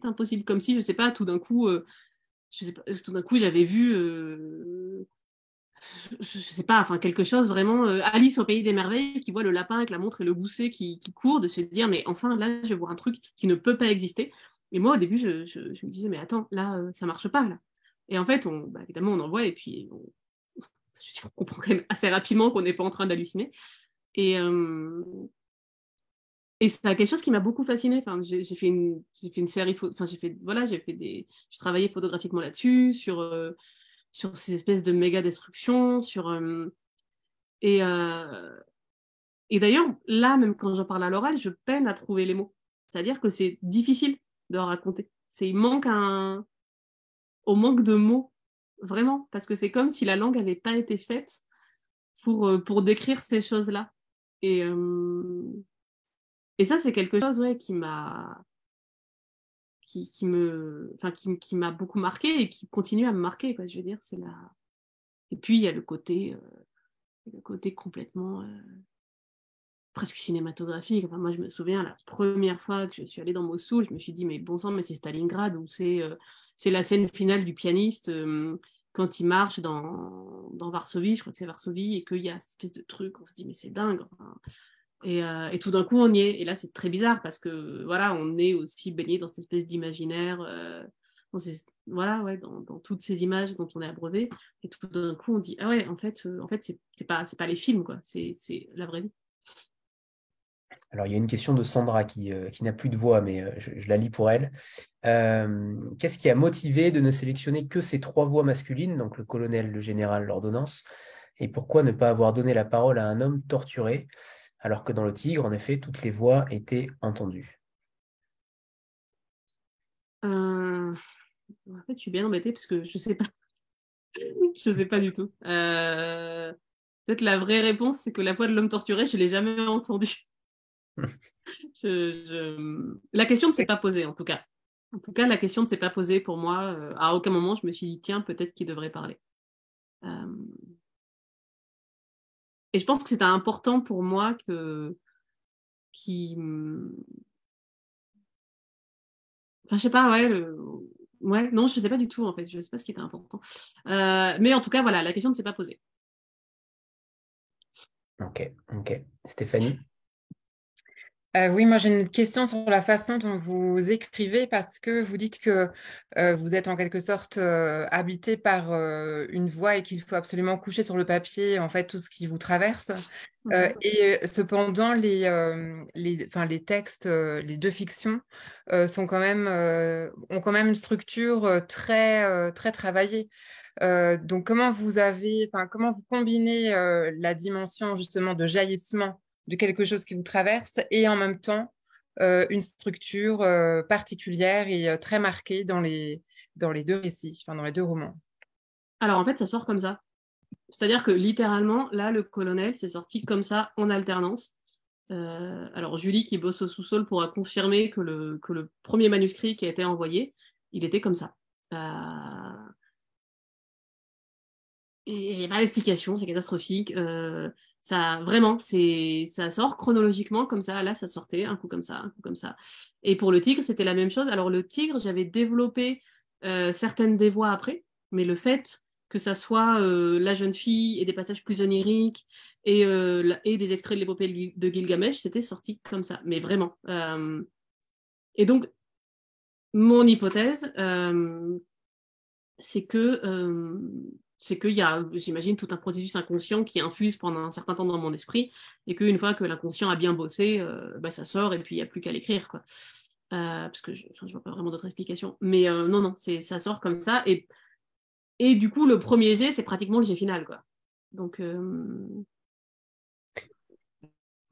impossible, comme si je sais pas, tout d'un coup j'avais vu je sais pas, enfin quelque chose vraiment Alice au pays des merveilles qui voit le lapin avec la montre et le gousset qui court, de se dire mais enfin là je vois un truc qui ne peut pas exister. Et moi au début je me disais mais attends là ça marche pas là. Et en fait, évidemment, on envoie et puis on comprend quand même assez rapidement qu'on n'est pas en train d'halluciner. Et c'est quelque chose qui m'a beaucoup fascinée. Enfin, j'ai fait une série, enfin, j'ai travaillé photographiquement là-dessus, sur ces espèces de méga destructions, et d'ailleurs, là, même quand j'en parle à l'oral, je peine à trouver les mots. C'est-à-dire que c'est difficile de raconter. On manque de mots, vraiment, parce que c'est comme si la langue n'avait pas été faite pour décrire ces choses-là. Et, et ça, c'est quelque chose, ouais, qui m'a beaucoup marqué et qui continue à me marquer, quoi. Je veux dire, Et puis, il y a le côté complètement presque cinématographique. Enfin, moi, je me souviens, la première fois que je suis allée dans Mossoul, je me suis dit, mais bon sang, mais c'est Stalingrad, ou c'est la scène finale du pianiste quand il marche dans Varsovie, je crois que c'est Varsovie, et qu'il y a cette espèce de truc, on se dit, mais c'est dingue. Enfin, et tout d'un coup, on y est. Et là, c'est très bizarre parce que, voilà, on est aussi baigné dans cette espèce d'imaginaire, voilà, ouais, dans toutes ces images dont on est abreuvé. Et tout d'un coup, on dit, ah ouais, en fait c'est pas les films, quoi. C'est la vraie vie. Alors, il y a une question de Sandra qui n'a plus de voix, mais je la lis pour elle. Qu'est-ce qui a motivé de ne sélectionner que ces 3 voix masculines, donc le colonel, le général, l'ordonnance, et pourquoi ne pas avoir donné la parole à un homme torturé, alors que dans le Tigre, en effet, toutes les voix étaient entendues? En fait, je suis bien embêtée parce que je sais pas. Je sais pas du tout. Peut-être la vraie réponse, c'est que la voix de l'homme torturé, je l'ai jamais entendue. La question ne s'est pas posée, en tout cas. En tout cas, la question ne s'est pas posée pour moi. À aucun moment, je me suis dit, tiens, peut-être qu'il devrait parler. Euh, Et je pense que c'était important pour moi qui, enfin, je sais pas, ouais, ouais, non, je sais pas du tout, en fait. Je sais pas ce qui était important. Mais en tout cas, voilà, la question ne s'est pas posée. Ok. Stéphanie? Oui, moi j'ai une question sur la façon dont vous écrivez parce que vous dites que vous êtes en quelque sorte habité par une voix et qu'il faut absolument coucher sur le papier en fait tout ce qui vous traverse. Cependant, enfin, les textes, les 2 fictions ont quand même une structure très travaillée. Donc, comment vous combinez la dimension justement de jaillissement de quelque chose qui vous traverse et en même temps une structure particulière et très marquée dans les 2 récits, enfin dans les 2 romans. Alors, en fait, ça sort comme ça. C'est-à-dire que littéralement, là, le colonel, c'est sorti comme ça, en alternance. Alors, Julie, qui bosse au sous-sol, pourra confirmer que le premier manuscrit qui a été envoyé, il était comme ça. Il n'y a pas d'explication, c'est catastrophique. Vraiment, ça sort chronologiquement comme ça. Là, ça sortait un coup comme ça, un coup comme ça. Et pour le tigre, c'était la même chose. Alors, le tigre, j'avais développé certaines des voix après, mais le fait que ça soit la jeune fille et des passages plus oniriques et des extraits de l'épopée de Gilgamesh, c'était sorti comme ça. Mais vraiment. Et donc, mon hypothèse, c'est que c'est qu'il y a, j'imagine, tout un processus inconscient qui infuse pendant un certain temps dans mon esprit, et qu'une fois que l'inconscient a bien bossé, ça sort, et puis il n'y a plus qu'à l'écrire, quoi. Parce que je vois pas vraiment d'autres explications. Mais non, ça sort comme ça, et du coup, le premier jet, c'est pratiquement le jet final, quoi. Donc,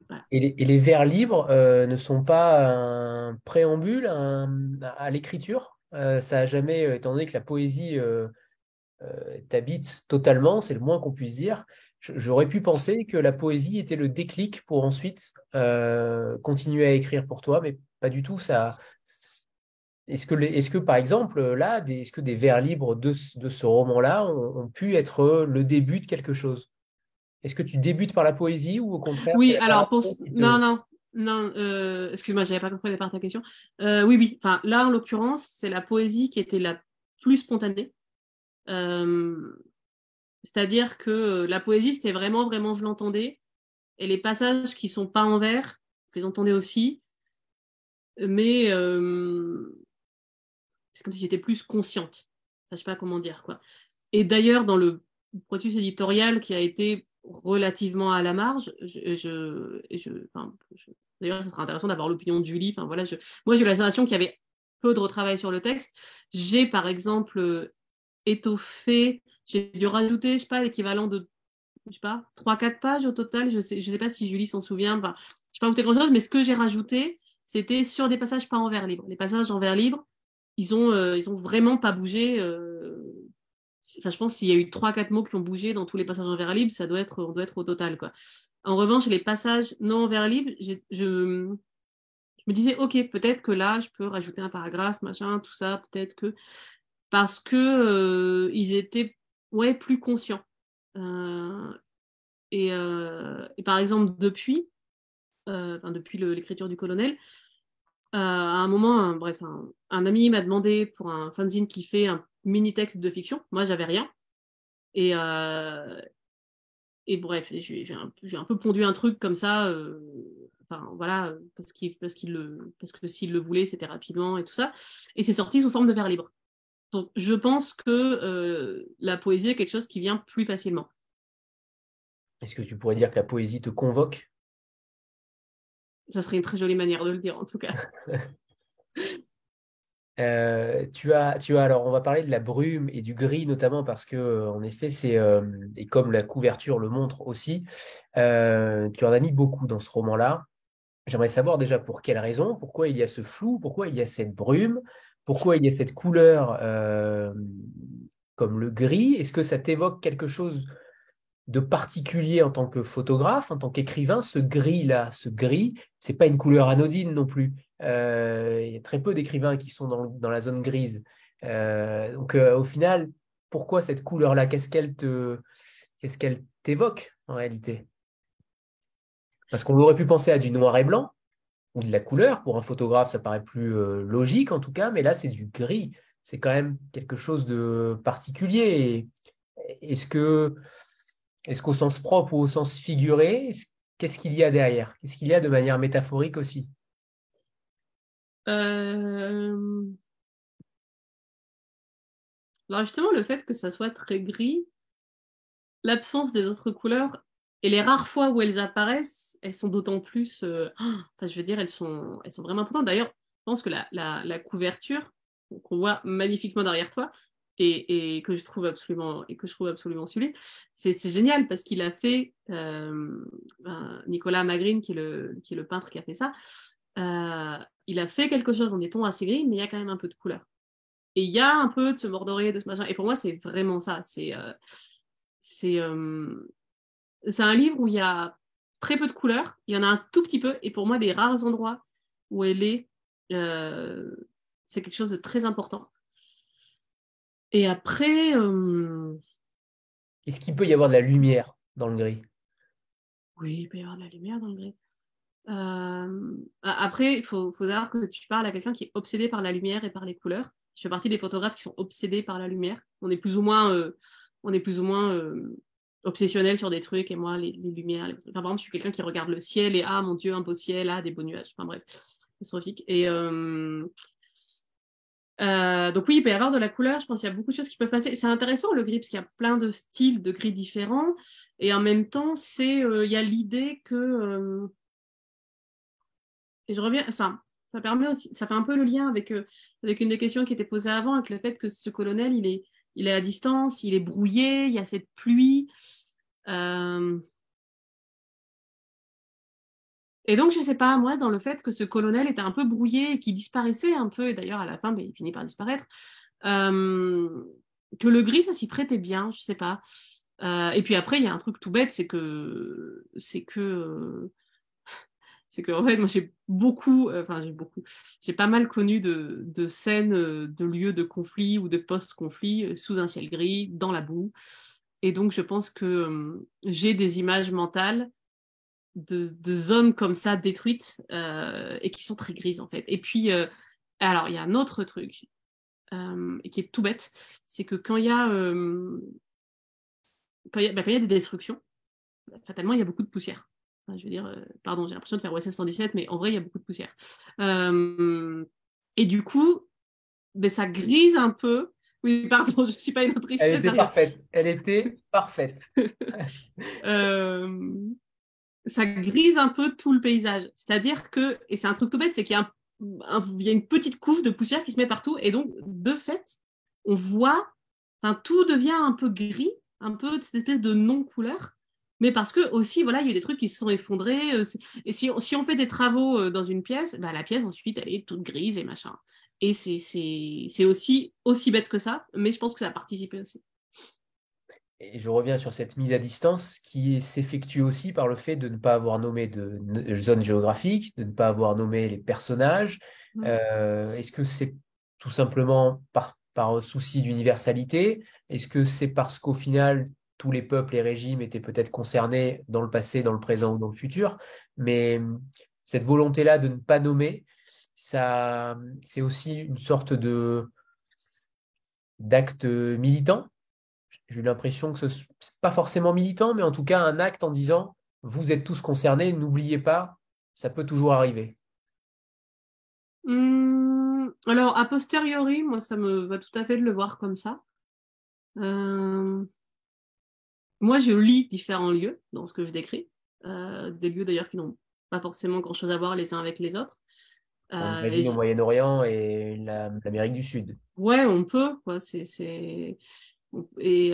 voilà. Et les vers libres ne sont pas un préambule à l'écriture? Ça a jamais, étant donné que la poésie t'habite totalement, c'est le moins qu'on puisse dire. J'aurais pu penser que la poésie était le déclic pour ensuite continuer à écrire pour toi, mais pas du tout. Est-ce que par exemple, là, est-ce que des vers libres de ce roman-là ont pu être le début de quelque chose? Est-ce que tu débutes par la poésie ou au contraire, c'est Oui, la alors, narration qui non, te... non, non, excuse-moi, j'avais pas compris par ta question. Oui, oui, enfin, là, en l'occurrence, c'est la poésie qui était la plus spontanée. C'est-à-dire que la poésie, c'était vraiment, vraiment, je l'entendais. Et les passages qui sont pas en vers, je les entendais aussi. Mais c'est comme si j'étais plus consciente. je sais pas comment dire, quoi. Et d'ailleurs, dans le processus éditorial qui a été relativement à la marge, d'ailleurs, ce sera intéressant d'avoir l'opinion de Julie. Enfin, voilà, moi, j'ai eu la sensation qu'il y avait peu de retravail sur le texte. J'ai, par exemple, étoffé, j'ai dû rajouter, je sais pas, l'équivalent de, je sais pas, 3-4 pages au total. Je sais pas si Julie s'en souvient. Enfin, je sais pas ajouté grand-chose, mais ce que j'ai rajouté, c'était sur des passages pas en vers libre. Les passages en vers libre, ils ont vraiment pas bougé. Enfin, je pense s'il y a eu 3-4 mots qui ont bougé dans tous les passages en vers libre, on doit être au total, quoi. En revanche, les passages non en vers libre, je me disais, ok, peut-être que là, je peux rajouter un paragraphe, machin, tout ça, peut-être que parce que ils étaient ouais plus conscients. Euh, et par exemple, depuis l'écriture du colonel, à un moment, un ami m'a demandé pour un fanzine qui fait un mini texte de fiction. Moi, j'avais rien. Et, euh, et bref, j'ai un peu pondu un truc comme ça. Enfin, voilà, parce que s'il le voulait, c'était rapidement et tout ça. Et c'est sorti sous forme de vers libre. Donc, je pense que la poésie est quelque chose qui vient plus facilement. Est-ce que tu pourrais dire que la poésie te convoque? Ça serait une très jolie manière de le dire, en tout cas. Alors, on va parler de la brume et du gris notamment parce que, en effet, et comme la couverture le montre aussi, tu en as mis beaucoup dans ce roman-là. J'aimerais savoir déjà pour quelle raison, pourquoi il y a ce flou, pourquoi il y a cette brume, pourquoi il y a cette couleur comme le gris. Est-ce que ça t'évoque quelque chose de particulier en tant que photographe, en tant qu'écrivain, ce gris-là, ce gris, c'est pas une couleur anodine non plus. Il y a très peu d'écrivains qui sont dans la zone grise. Donc au final, pourquoi cette couleur-là? Qu'est-ce qu'elle t'évoque en réalité? Parce qu'on aurait pu penser à du noir et blanc ou de la couleur. Pour un photographe, ça paraît plus logique en tout cas, mais là, c'est du gris. C'est quand même quelque chose de particulier. Est-ce que Est-ce qu'au sens propre ou au sens figuré, qu'est-ce qu'il y a derrière? Qu'est-ce qu'il y a de manière métaphorique aussi? Euh... Alors justement, le fait que ça soit très gris, l'absence des autres couleurs et les rares fois où elles apparaissent, elles sont d'autant plus... Enfin, je veux dire, elles sont vraiment importantes. D'ailleurs, je pense que la couverture qu'on voit magnifiquement derrière toi et que je trouve absolument sublime, c'est génial parce qu'il a fait Nicolas Magrin, qui est le peintre qui a fait ça. Il a fait quelque chose en des tons assez gris, mais il y a quand même un peu de couleur. Et il y a un peu de ce mordoré, de ce machin. Et pour moi, c'est vraiment ça. C'est un livre où il y a très peu de couleurs. Il y en a un tout petit peu. Et pour moi, des rares endroits où elle est, euh, c'est quelque chose de très important. Et après, Est-ce qu'il peut y avoir de la lumière dans le gris? oui, il peut y avoir de la lumière dans le gris. Après, il faut savoir que tu parles à quelqu'un qui est obsédé par la lumière et par les couleurs. Je fais partie des photographes qui sont obsédés par la lumière. On est plus ou moins, obsessionnel sur des trucs et moi, les lumières. Enfin, par exemple, je suis quelqu'un qui regarde le ciel et ah mon Dieu, un beau ciel, ah des beaux nuages. Enfin bref, c'est catastrophique. Et donc oui, il peut y avoir de la couleur. Je pense qu'il y a beaucoup de choses qui peuvent passer. C'est intéressant le gris parce qu'il y a plein de styles de gris différents et en même temps, il y a l'idée que et je reviens, ça permet aussi, ça fait un peu le lien avec une des questions qui était posée avant, avec le fait que ce colonel, il est à distance, il est brouillé, il y a cette pluie. Et donc, je sais pas, moi, dans le fait que ce colonel était un peu brouillé et qu'il disparaissait un peu, et d'ailleurs, à la fin, il finit par disparaître, que le gris, ça s'y prêtait bien, je sais pas. Et puis après, il y a un truc tout bête, c'est que en fait moi j'ai pas mal connu de scènes de lieux de conflit ou de post-conflit sous un ciel gris dans la boue et donc je pense que j'ai des images mentales de zones comme ça détruites et qui sont très grises en fait et puis alors il y a un autre truc et qui est tout bête, c'est que quand il y a des destructions fatalement il y a beaucoup de poussière. Enfin, je veux dire, pardon, j'ai l'impression de faire OSS 117, mais en vrai, il y a beaucoup de poussière. Et du coup, ça grise un peu. Oui, pardon, je ne suis pas une autrice Elle très était sérieuse. parfaite. Elle était parfaite. Euh, Ça grise un peu tout le paysage. C'est-à-dire que, et c'est un truc tout bête, c'est qu'il y a, il y a une petite couche de poussière qui se met partout, et donc, de fait, on voit, enfin, tout devient un peu gris, un peu cette espèce de non-couleur, mais parce que aussi, voilà, il y a des trucs qui se sont effondrés, et si on fait des travaux dans une pièce, bah, la pièce, ensuite, elle est toute grise et machin. Et c'est aussi bête que ça, mais je pense que ça a participé aussi. Et je reviens sur cette mise à distance qui s'effectue aussi par le fait de ne pas avoir nommé de zone géographique, de ne pas avoir nommé les personnages. Est-ce que c'est tout simplement par souci d'universalité? Est-ce que c'est parce qu'au final, tous les peuples et régimes étaient peut-être concernés dans le passé, dans le présent ou dans le futur? Mais cette volonté-là de ne pas nommer, ça, c'est aussi une sorte d'acte militant. J'ai eu l'impression que ce n'est pas forcément militant, mais en tout cas un acte en disant, vous êtes tous concernés, n'oubliez pas, ça peut toujours arriver. Alors, a posteriori, moi, ça me va tout à fait de le voir comme ça. Euh, Moi, je lis différents lieux dans ce que je décris, des lieux d'ailleurs qui n'ont pas forcément grand-chose à voir les uns avec les autres. On Et imagine au Moyen-Orient et l'Amérique du Sud. ouais, on peut, quoi. Et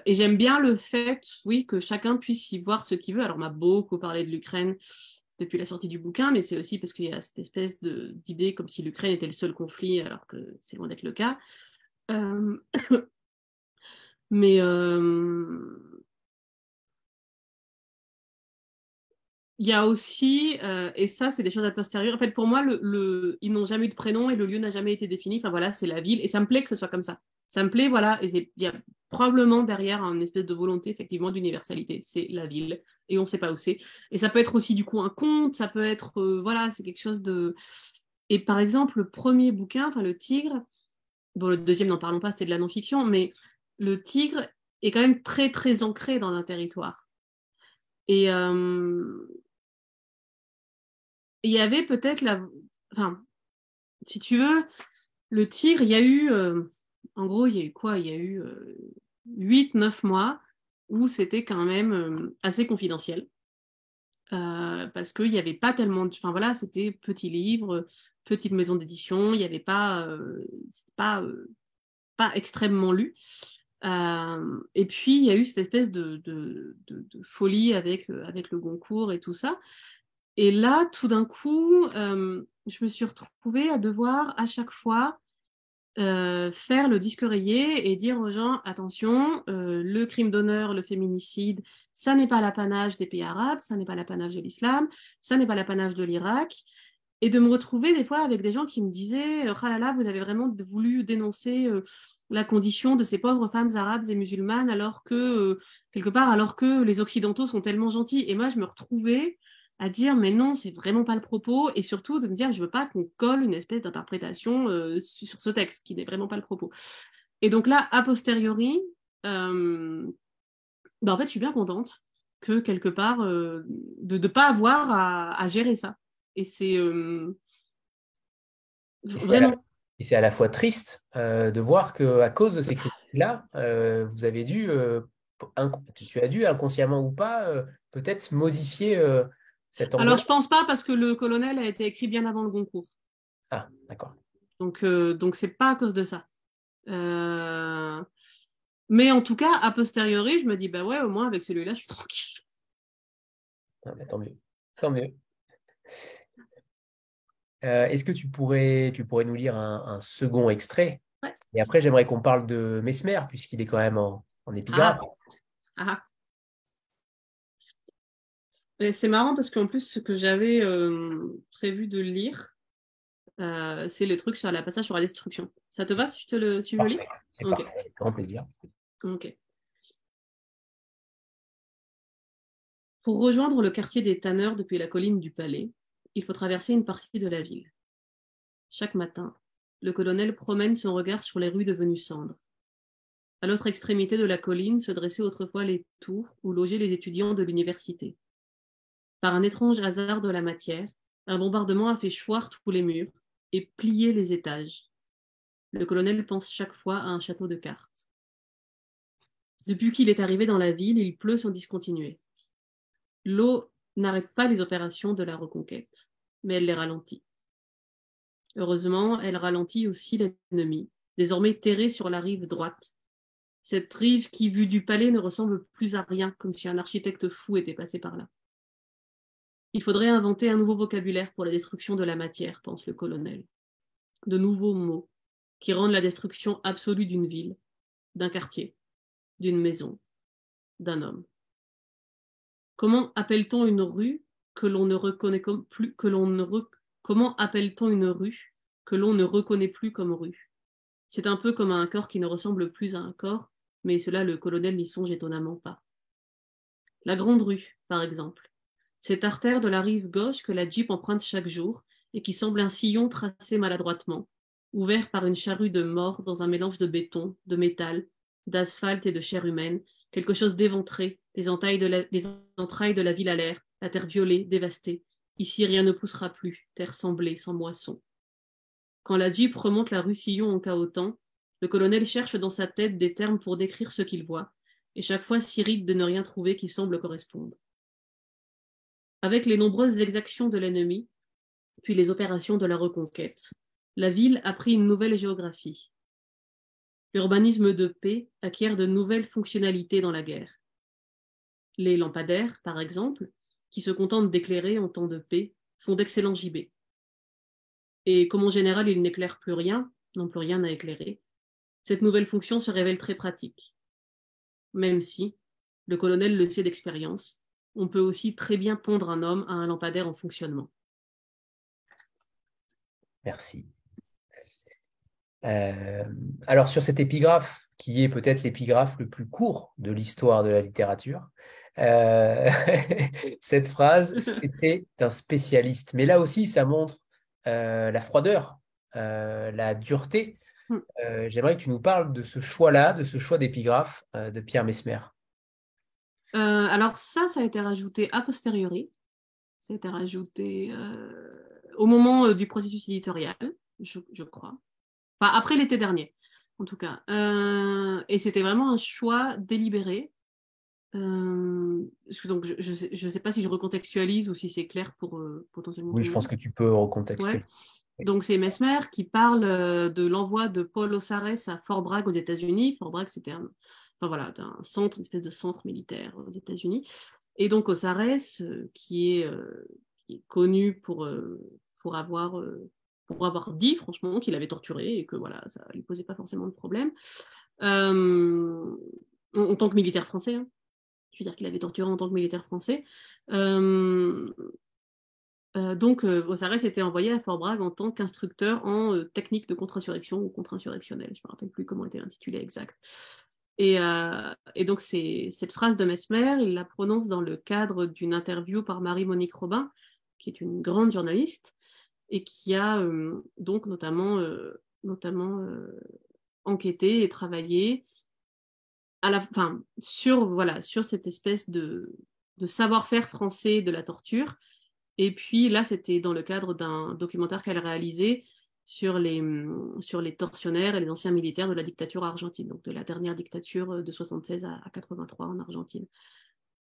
j'aime bien le fait, oui, que chacun puisse y voir ce qu'il veut. Alors, on m'a beaucoup parlé de l'Ukraine depuis la sortie du bouquin, mais c'est aussi parce qu'il y a cette espèce d'idée comme si l'Ukraine était le seul conflit, alors que c'est loin d'être le cas. Euh, mais il y a aussi, et ça, c'est des choses a posteriori. En fait, pour moi, ils n'ont jamais eu de prénom et le lieu n'a jamais été défini. Enfin voilà, c'est la ville. Et ça me plaît que ce soit comme ça. Ça me plaît, voilà. Et il y a probablement derrière une espèce de volonté, effectivement, d'universalité. C'est la ville. Et on ne sait pas où c'est. Et ça peut être aussi, du coup, un conte. Ça peut être, voilà, c'est quelque chose de. Et par exemple, le premier bouquin, enfin, Le Tigre, bon, le deuxième, n'en parlons pas, c'était de la non-fiction, mais Le Tigre est quand même très, très ancré dans un territoire. Et, il y avait peut-être la. Enfin, si tu veux, le tigre, il y a eu. En gros, il y a eu quoi? Il y a eu 8-9 mois où c'était quand même assez confidentiel. Parce qu'il n'y avait pas tellement de. Enfin voilà, c'était petit livre, petite maison d'édition, il n'y avait pas. C'était pas extrêmement lu. Et puis, il y a eu cette espèce de folie avec le Goncourt et tout ça. Et là, tout d'un coup, je me suis retrouvée à devoir à chaque fois faire le disque rayé et dire aux gens, attention, le crime d'honneur, le féminicide, ça n'est pas l'apanage des pays arabes, ça n'est pas l'apanage de l'islam, ça n'est pas l'apanage de l'Irak. Et de me retrouver des fois avec des gens qui me disaient, ah là là, vous avez vraiment voulu dénoncer la condition de ces pauvres femmes arabes et musulmanes alors que, quelque part, alors que les Occidentaux sont tellement gentils. Et moi, je me retrouvais à dire mais non, c'est vraiment pas le propos, et surtout de me dire je veux pas qu'on colle une espèce d'interprétation sur ce texte qui n'est vraiment pas le propos. Et donc là, a posteriori, en fait, je suis bien contente que quelque part de ne pas avoir à gérer ça. Et c'est Et c'est à la, vraiment. et c'est à la fois triste de voir qu'à cause de ces critiques-là, vous avez dû, tu as dû inconsciemment ou pas, peut-être modifier cet Alors, angle. je pense pas parce que le colonel a été écrit bien avant le Goncourt. Ah, d'accord. Donc c'est pas à cause de ça. Euh, Mais en tout cas, a posteriori, je me dis, bah ouais, au moins avec celui-là, je suis tranquille. Ah, bah, tant mieux. Tant mieux. Est-ce que tu pourrais nous lire un second extrait? Ouais. Et après, j'aimerais qu'on parle de Mesmer, puisqu'il est quand même en épigraphe. Ah, ah. Et c'est marrant parce qu'en plus, ce que j'avais prévu de lire, c'est le truc sur la passage sur la destruction. Ça te va si je le lis? Parfait. C'est Ok. parfait. Avec grand plaisir. Ok. Pour rejoindre le quartier des tanneurs depuis la colline du Palais, il faut traverser une partie de la ville. Chaque matin, le colonel promène son regard sur les rues devenues cendres. À l'autre extrémité de la colline se dressaient autrefois les tours où logeaient les étudiants de l'université. Par un étrange hasard de la matière, un bombardement a fait choir tous les murs et plié les étages. Le colonel pense chaque fois à un château de cartes. Depuis qu'il est arrivé dans la ville, il pleut sans discontinuer. L'eau n'arrête pas les opérations de la reconquête, mais elle les ralentit. Heureusement, elle ralentit aussi l'ennemi, désormais terré sur la rive droite. Cette rive qui, vue du palais, ne ressemble plus à rien, comme si un architecte fou était passé par là. Il faudrait inventer un nouveau vocabulaire pour la destruction de la matière, pense le colonel. De nouveaux mots qui rendent la destruction absolue d'une ville, d'un quartier, d'une maison, d'un homme. Comment appelle-t-on une rue que l'on ne reconnaît plus Comment appelle-t-on une rue que l'on ne reconnaît plus comme rue? C'est un peu comme un corps qui ne ressemble plus à un corps, mais cela le colonel n'y songe étonnamment pas. La grande rue, par exemple. Cette artère de la rive gauche que la Jeep emprunte chaque jour et qui semble un sillon tracé maladroitement, ouvert par une charrue de mort dans un mélange de béton, de métal, d'asphalte et de chair humaine, quelque chose d'éventré, les entrailles de la ville à l'air, la terre violée, dévastée. Ici, rien ne poussera plus, terre semblée, sans moisson. Quand la Jeep remonte la rue Sillon en cahotant, le colonel cherche dans sa tête des termes pour décrire ce qu'il voit, et chaque fois s'irrite de ne rien trouver qui semble correspondre. Avec les nombreuses exactions de l'ennemi, puis les opérations de la reconquête, la ville a pris une nouvelle géographie. L'urbanisme de paix acquiert de nouvelles fonctionnalités dans la guerre. Les lampadaires, par exemple, qui se contentent d'éclairer en temps de paix, font d'excellents gibets. Et comme en général ils n'éclairent plus rien, n'ont plus rien à éclairer, cette nouvelle fonction se révèle très pratique. Même si, le colonel le sait d'expérience, on peut aussi très bien pondre un homme à un lampadaire en fonctionnement. Merci. Alors, sur cette épigraphe, qui est peut-être l'épigraphe le plus court de l'histoire de la littérature, cette phrase, c'était un spécialiste. Mais là aussi, ça montre la froideur, la dureté. J'aimerais que tu nous parles de ce choix-là, de ce choix d'épigraphe de Pierre Messmer. Alors ça a été rajouté a posteriori. Ça a été rajouté au moment du processus éditorial, je crois. Enfin, après l'été dernier, en tout cas. Et c'était vraiment un choix délibéré. Donc je sais pas si je recontextualise ou si c'est clair pour potentiellement. Oui, je pense que tu peux recontextualiser. Ouais. Donc c'est Messmer qui parle de l'envoi de Paul Osarès à Fort Bragg aux États-Unis. Fort Bragg, c'était un centre, une espèce de centre militaire aux États-Unis. Et donc Osarès, qui est connu pour avoir dit franchement qu'il avait torturé et que voilà, ça lui posait pas forcément de problème. En tant que militaire français, hein. Je veux dire qu'il avait torturé en tant que militaire français. Donc, Osarès était envoyé à Fort Bragg en tant qu'instructeur en technique de contre-insurrection ou contre-insurrectionnelle. Je ne me rappelle plus comment était l'intitulé exact. Et donc, cette phrase de Messmer, il la prononce dans le cadre d'une interview par Marie-Monique Robin, qui est une grande journaliste, et qui a donc notamment enquêté et travaillé sur cette espèce de savoir-faire français de la torture. Et puis là, c'était dans le cadre d'un documentaire qu'elle a réalisé sur les tortionnaires et les anciens militaires de la dictature argentine, donc de la dernière dictature de 76 à 83 en Argentine.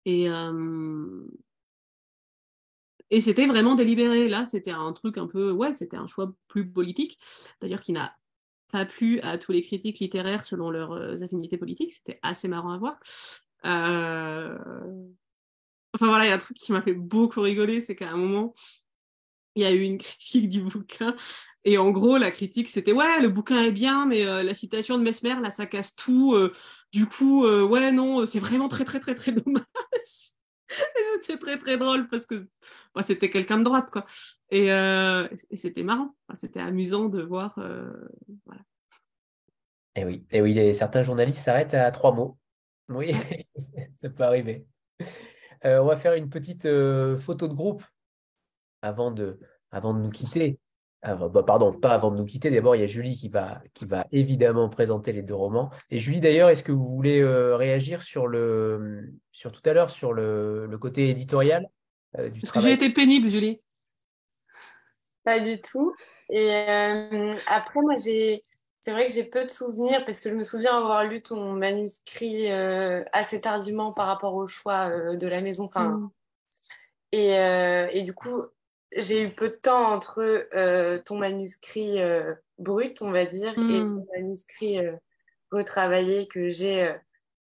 Et c'était vraiment délibéré. Là, c'était un truc un peu, c'était un choix plus politique, d'ailleurs qui n'a pas plu à tous les critiques littéraires selon leurs affinités politiques. C'était assez marrant à voir. Enfin voilà, il y a un truc qui m'a fait beaucoup rigoler, c'est qu'à un moment, il y a eu une critique du bouquin. Et en gros, la critique, c'était « Ouais, le bouquin est bien, mais la citation de Messmer, là, ça casse tout. Du coup, ouais, non, c'est vraiment très, très, très, très dommage. » Et c'était très, très drôle parce que c'était quelqu'un de droite, quoi. Et c'était marrant. Enfin, c'était amusant de voir. Voilà. Et oui, certains journalistes s'arrêtent à 3 mots. Oui, ça peut arriver. On va faire une petite photo de groupe avant de nous quitter. Pardon, pas avant de nous quitter. D'abord, il y a Julie qui va évidemment présenter les 2 romans. Et Julie, d'ailleurs, est-ce que vous voulez réagir sur tout à l'heure sur le côté éditorial du Est-ce que travail? j'ai été pénible, Julie? Pas du tout. Et après, moi, j'ai C'est vrai que j'ai peu de souvenirs parce que je me souviens avoir lu ton manuscrit assez tardivement par rapport au choix de la maison. Enfin, Mm. et du coup, j'ai eu peu de temps entre ton manuscrit brut, on va dire, et Mm. ton manuscrit retravaillé que j'ai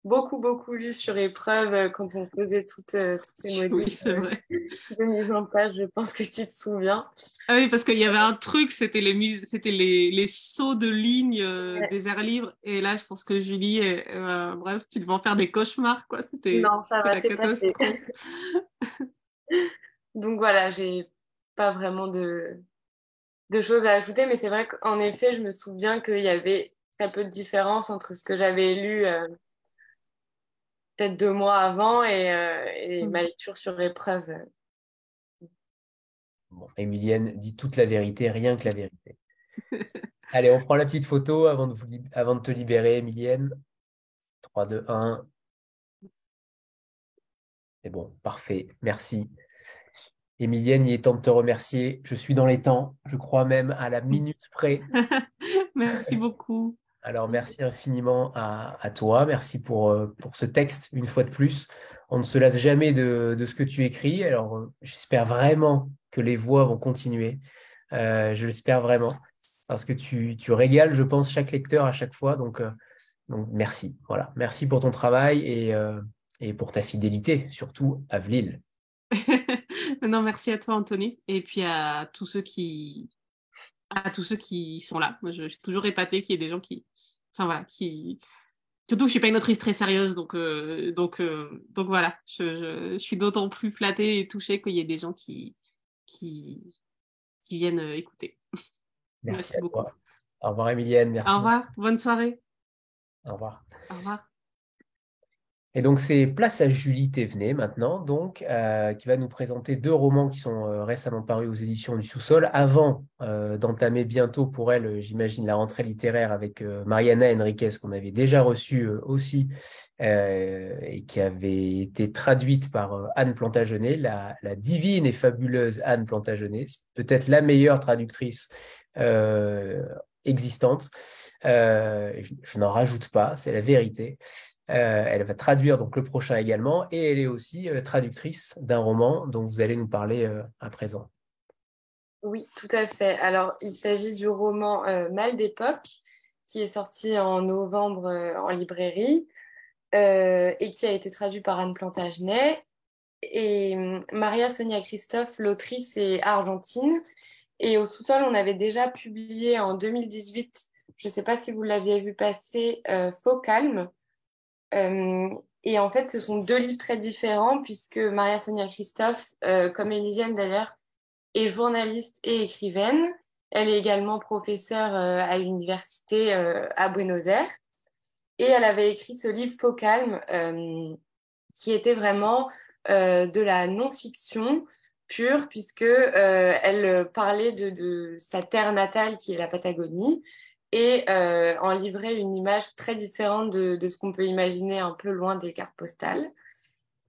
beaucoup, beaucoup lu sur épreuve quand on faisait toutes ces Oui, modifs c'est vrai. de mise en page. Je pense que tu te souviens. Ah oui, parce qu'il y avait un truc, c'était c'était les sauts de lignes Ouais. des vers libres. Et là, je pense que Julie, bref, tu devais en faire des cauchemars, quoi. Non, ça C'était va, la c'est passé. catastrophe. Donc voilà, j'ai pas vraiment de choses à ajouter, mais c'est vrai qu'en effet, je me souviens qu'il y avait très peu de différence entre ce que j'avais lu peut-être 2 mois avant et ma Mm. lecture sur épreuve. Bon, Emilienne dit toute la vérité, rien que la vérité. Allez, on prend la petite photo avant de te libérer, Emilienne. 3, 2, 1. C'est bon, parfait. Merci. Emilienne, il est temps de te remercier. Je suis dans les temps, je crois même à la minute près. Merci beaucoup. Alors, merci infiniment à toi. Merci pour ce texte, une fois de plus. On ne se lasse jamais de ce que tu écris. Alors, j'espère vraiment que les voix vont continuer. Je l'espère vraiment. Parce que tu régales, je pense, chaque lecteur à chaque fois. Donc merci. Voilà. Merci pour ton travail et pour ta fidélité, surtout à Vlil. Non, merci à toi, Anthony. Et puis à tous ceux qui sont là. Moi, je suis toujours épatée qu'il y ait des gens enfin voilà, surtout que je suis pas une autrice très sérieuse, donc voilà. Je suis d'autant plus flattée et touchée qu'il y ait des gens qui, qui viennent écouter. Merci Merci à beaucoup. toi. Au revoir, Emilienne. Au Merci beaucoup. revoir. Bonne soirée. Au revoir. Au revoir. Et donc, c'est place à Julie Thévenet maintenant, donc, qui va nous présenter 2 romans qui sont récemment parus aux éditions du Sous-Sol, avant d'entamer bientôt pour elle, j'imagine, la rentrée littéraire avec Mariana Enriquez, qu'on avait déjà reçue aussi, et qui avait été traduite par Anne Plantagenet, la divine et fabuleuse Anne Plantagenet, peut-être la meilleure traductrice euh, existante. Je n'en rajoute pas, c'est la vérité. Elle va traduire donc le prochain également et elle est aussi traductrice d'un roman dont vous allez nous parler à présent. Oui, tout à fait. Alors, il s'agit du roman Mal d'époque, qui est sorti en novembre en librairie et qui a été traduit par Anne Plantagenet. Et Maria Sonia Christophe, l'autrice, est argentine. Et au sous-sol, on avait déjà publié en 2018, je ne sais pas si vous l'aviez vu passer, Faux calme. Euh, et en fait, ce sont 2 livres très différents puisque Maria Sonia Christophe, comme Emilienne d'ailleurs, est journaliste et écrivaine. Elle est également professeure à l'université à Buenos Aires. Et elle avait écrit ce livre Faux calme qui était vraiment de la non-fiction pure, puisque elle parlait de sa terre natale, qui est la Patagonie, et en livrait une image très différente de ce qu'on peut imaginer un peu loin des cartes postales.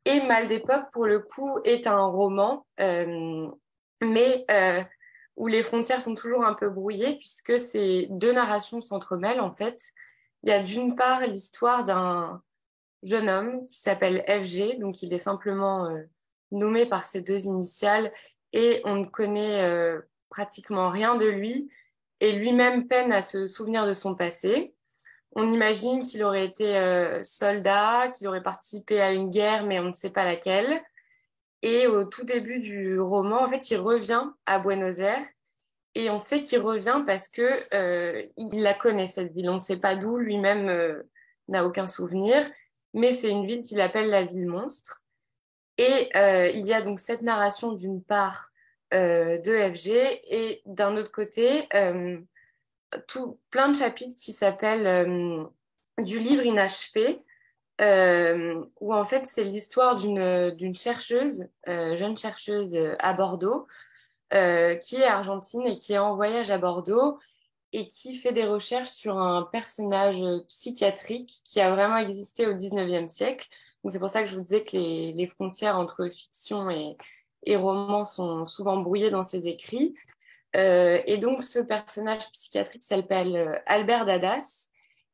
Et Mal d'époque, pour le coup, est un roman, mais où les frontières sont toujours un peu brouillées, puisque ces 2 narrations s'entremêlent, en fait. Il y a d'une part l'histoire d'un jeune homme qui s'appelle FG, donc il est simplement nommé par ses 2 initiales et on ne connaît pratiquement rien de lui et lui-même peine à se souvenir de son passé. On imagine qu'il aurait été soldat, qu'il aurait participé à une guerre, mais on ne sait pas laquelle. Et au tout début du roman, en fait, il revient à Buenos Aires et on sait qu'il revient parce que il la connaît cette ville. On ne sait pas d'où, lui-même n'a aucun souvenir, mais c'est une ville qu'il appelle la ville monstre. Et il y a donc cette narration d'une part de FG et d'un autre côté plein de chapitres qui s'appellent du livre inachevé, où en fait c'est l'histoire d'une chercheuse, jeune chercheuse à Bordeaux, qui est argentine et qui est en voyage à Bordeaux et qui fait des recherches sur un personnage psychiatrique qui a vraiment existé au 19e siècle. Donc c'est pour ça que je vous disais que les frontières entre fiction et roman sont souvent brouillées dans ses écrits. Et donc, ce personnage psychiatrique s'appelle Albert Dadas.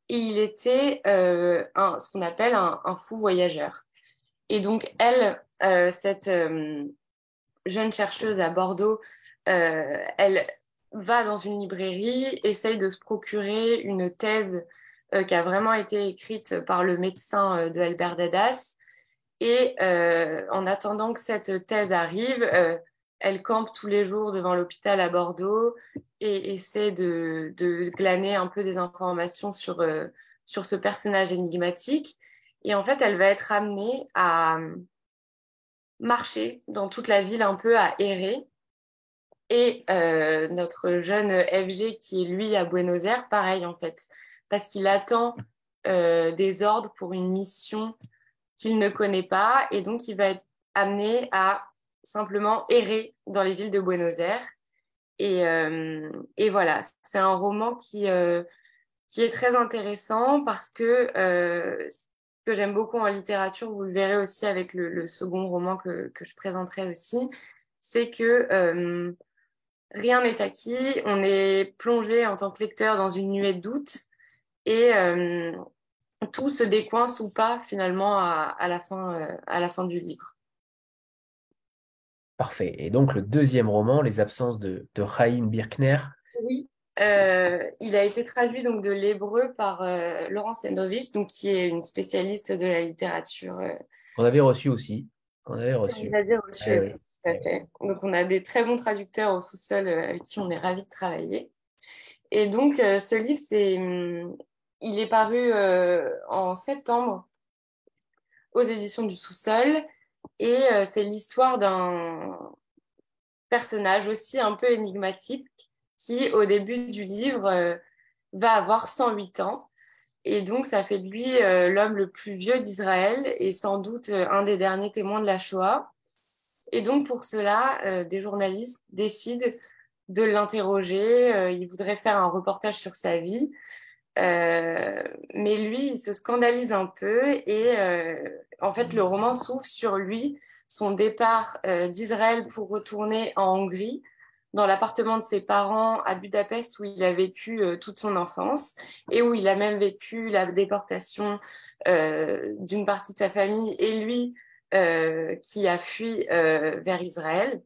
Et il était ce qu'on appelle un fou voyageur. Et donc, elle, cette jeune chercheuse à Bordeaux, elle va dans une librairie, essaye de se procurer une thèse qui a vraiment été écrite par le médecin de Albert Dadas. Et en attendant que cette thèse arrive, elle campe tous les jours devant l'hôpital à Bordeaux et essaie de glaner un peu des informations sur ce personnage énigmatique. Et en fait, elle va être amenée à marcher dans toute la ville, un peu à errer. Et notre jeune FG qui est lui à Buenos Aires, pareil en fait, parce qu'il attend des ordres pour une mission qu'il ne connaît pas, et donc il va être amené à simplement errer dans les villes de Buenos Aires. Et voilà, c'est un roman qui est très intéressant parce que ce que j'aime beaucoup en littérature, vous le verrez aussi avec le second roman que je présenterai aussi, c'est que rien n'est acquis, on est plongé en tant que lecteur dans une nuée de doute et tout se décoince ou pas finalement à la fin du livre. Parfait. Et donc, le deuxième roman, Les absences de Chaim Birkner. Oui, il a été traduit donc de l'hébreu par Laurence Endovich, donc qui est une spécialiste de la littérature. Qu'on avait reçu aussi. Qu'on avait reçu. Vous avez reçu Ouais, aussi, ouais. tout à fait. Donc on a des très bons traducteurs au sous-sol avec qui on est ravis de travailler. Et donc ce livre, il est paru en septembre aux éditions du sous-sol et c'est l'histoire d'un personnage aussi un peu énigmatique qui, au début du livre, va avoir 108 ans. Et donc, ça fait de lui l'homme le plus vieux d'Israël et sans doute un des derniers témoins de la Shoah. Et donc, pour cela, des journalistes décident de l'interroger. Ils voudraient faire un reportage sur sa vie. Mais lui, il se scandalise un peu et en fait, le roman s'ouvre sur lui, son départ d'Israël pour retourner en Hongrie, dans l'appartement de ses parents à Budapest où il a vécu toute son enfance et où il a même vécu la déportation d'une partie de sa famille et lui qui a fui vers Israël.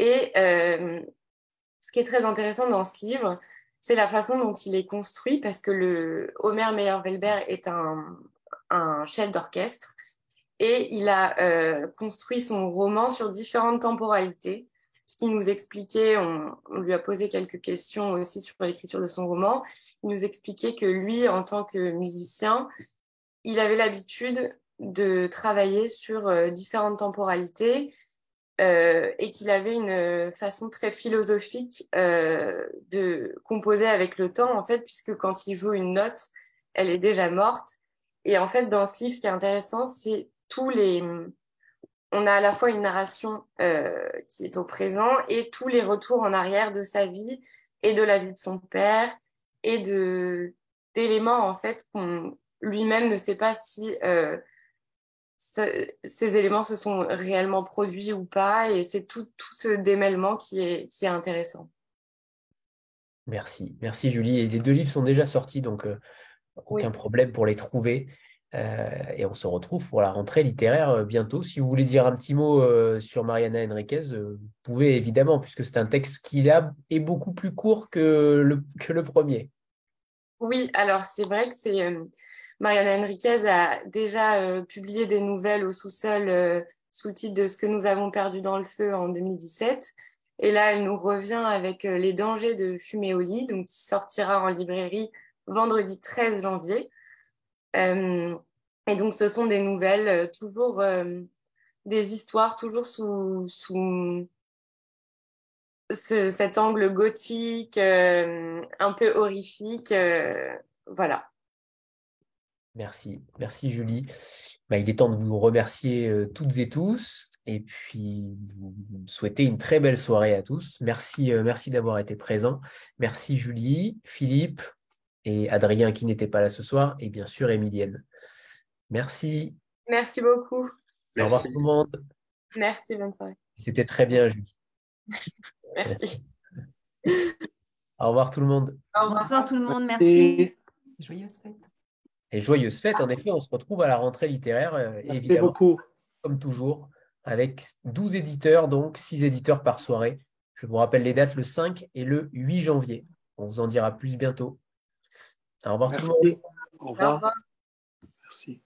Et ce qui est très intéressant dans ce livre, c'est la façon dont il est construit parce que le Homer Meyer-Welber est un chef d'orchestre et il a construit son roman sur différentes temporalités. Ce qu'il nous expliquait, on lui a posé quelques questions aussi sur l'écriture de son roman. Il nous expliquait que lui, en tant que musicien, il avait l'habitude de travailler sur différentes temporalités et qu'il avait une façon très philosophique de composer avec le temps, en fait, puisque quand il joue une note, elle est déjà morte. Et en fait, dans ce livre, ce qui est intéressant, c'est on a à la fois une narration qui est au présent et tous les retours en arrière de sa vie et de la vie de son père et d'éléments, en fait, qu'on lui-même ne sait pas si ces éléments se sont réellement produits ou pas, et c'est tout ce démêlement qui est intéressant. Merci. Merci, Julie. Et les deux livres sont déjà sortis, donc aucun Oui. problème pour les trouver. Et on se retrouve pour la rentrée littéraire bientôt. Si vous voulez dire un petit mot sur Mariana Enriquez, vous pouvez évidemment, puisque c'est un texte qui là est beaucoup plus court que le premier. Oui, alors c'est vrai que Mariana Enriquez a déjà publié des nouvelles au sous-sol sous le titre de Ce que nous avons perdu dans le feu en 2017. Et là, elle nous revient avec Les dangers de fumer au lit, donc qui sortira en librairie vendredi 13 janvier. Et donc, ce sont des nouvelles, toujours des histoires, toujours sous cet angle gothique, un peu horrifique. Voilà. Merci. Merci, Julie. Bah, il est temps de vous remercier toutes et tous. Et puis, vous souhaiter une très belle soirée à tous. Merci, merci d'avoir été présents. Merci, Julie, Philippe et Adrien qui n'était pas là ce soir. Et bien sûr, Émilienne. Merci. Merci beaucoup. Au revoir tout le monde. Merci, bonne soirée. C'était très bien, Julie. Merci. Au revoir tout le monde. Au revoir. Bonsoir tout le monde, merci. Et Joyeuses fêtes. Et joyeuses fêtes, en effet, on se retrouve à la rentrée littéraire, merci évidemment, beaucoup. comme toujours, avec 12 éditeurs, donc 6 éditeurs par soirée. Je vous rappelle les dates, le 5 et le 8 janvier. On vous en dira plus bientôt. Au revoir tout le monde. Merci. Au Au revoir. revoir. Merci.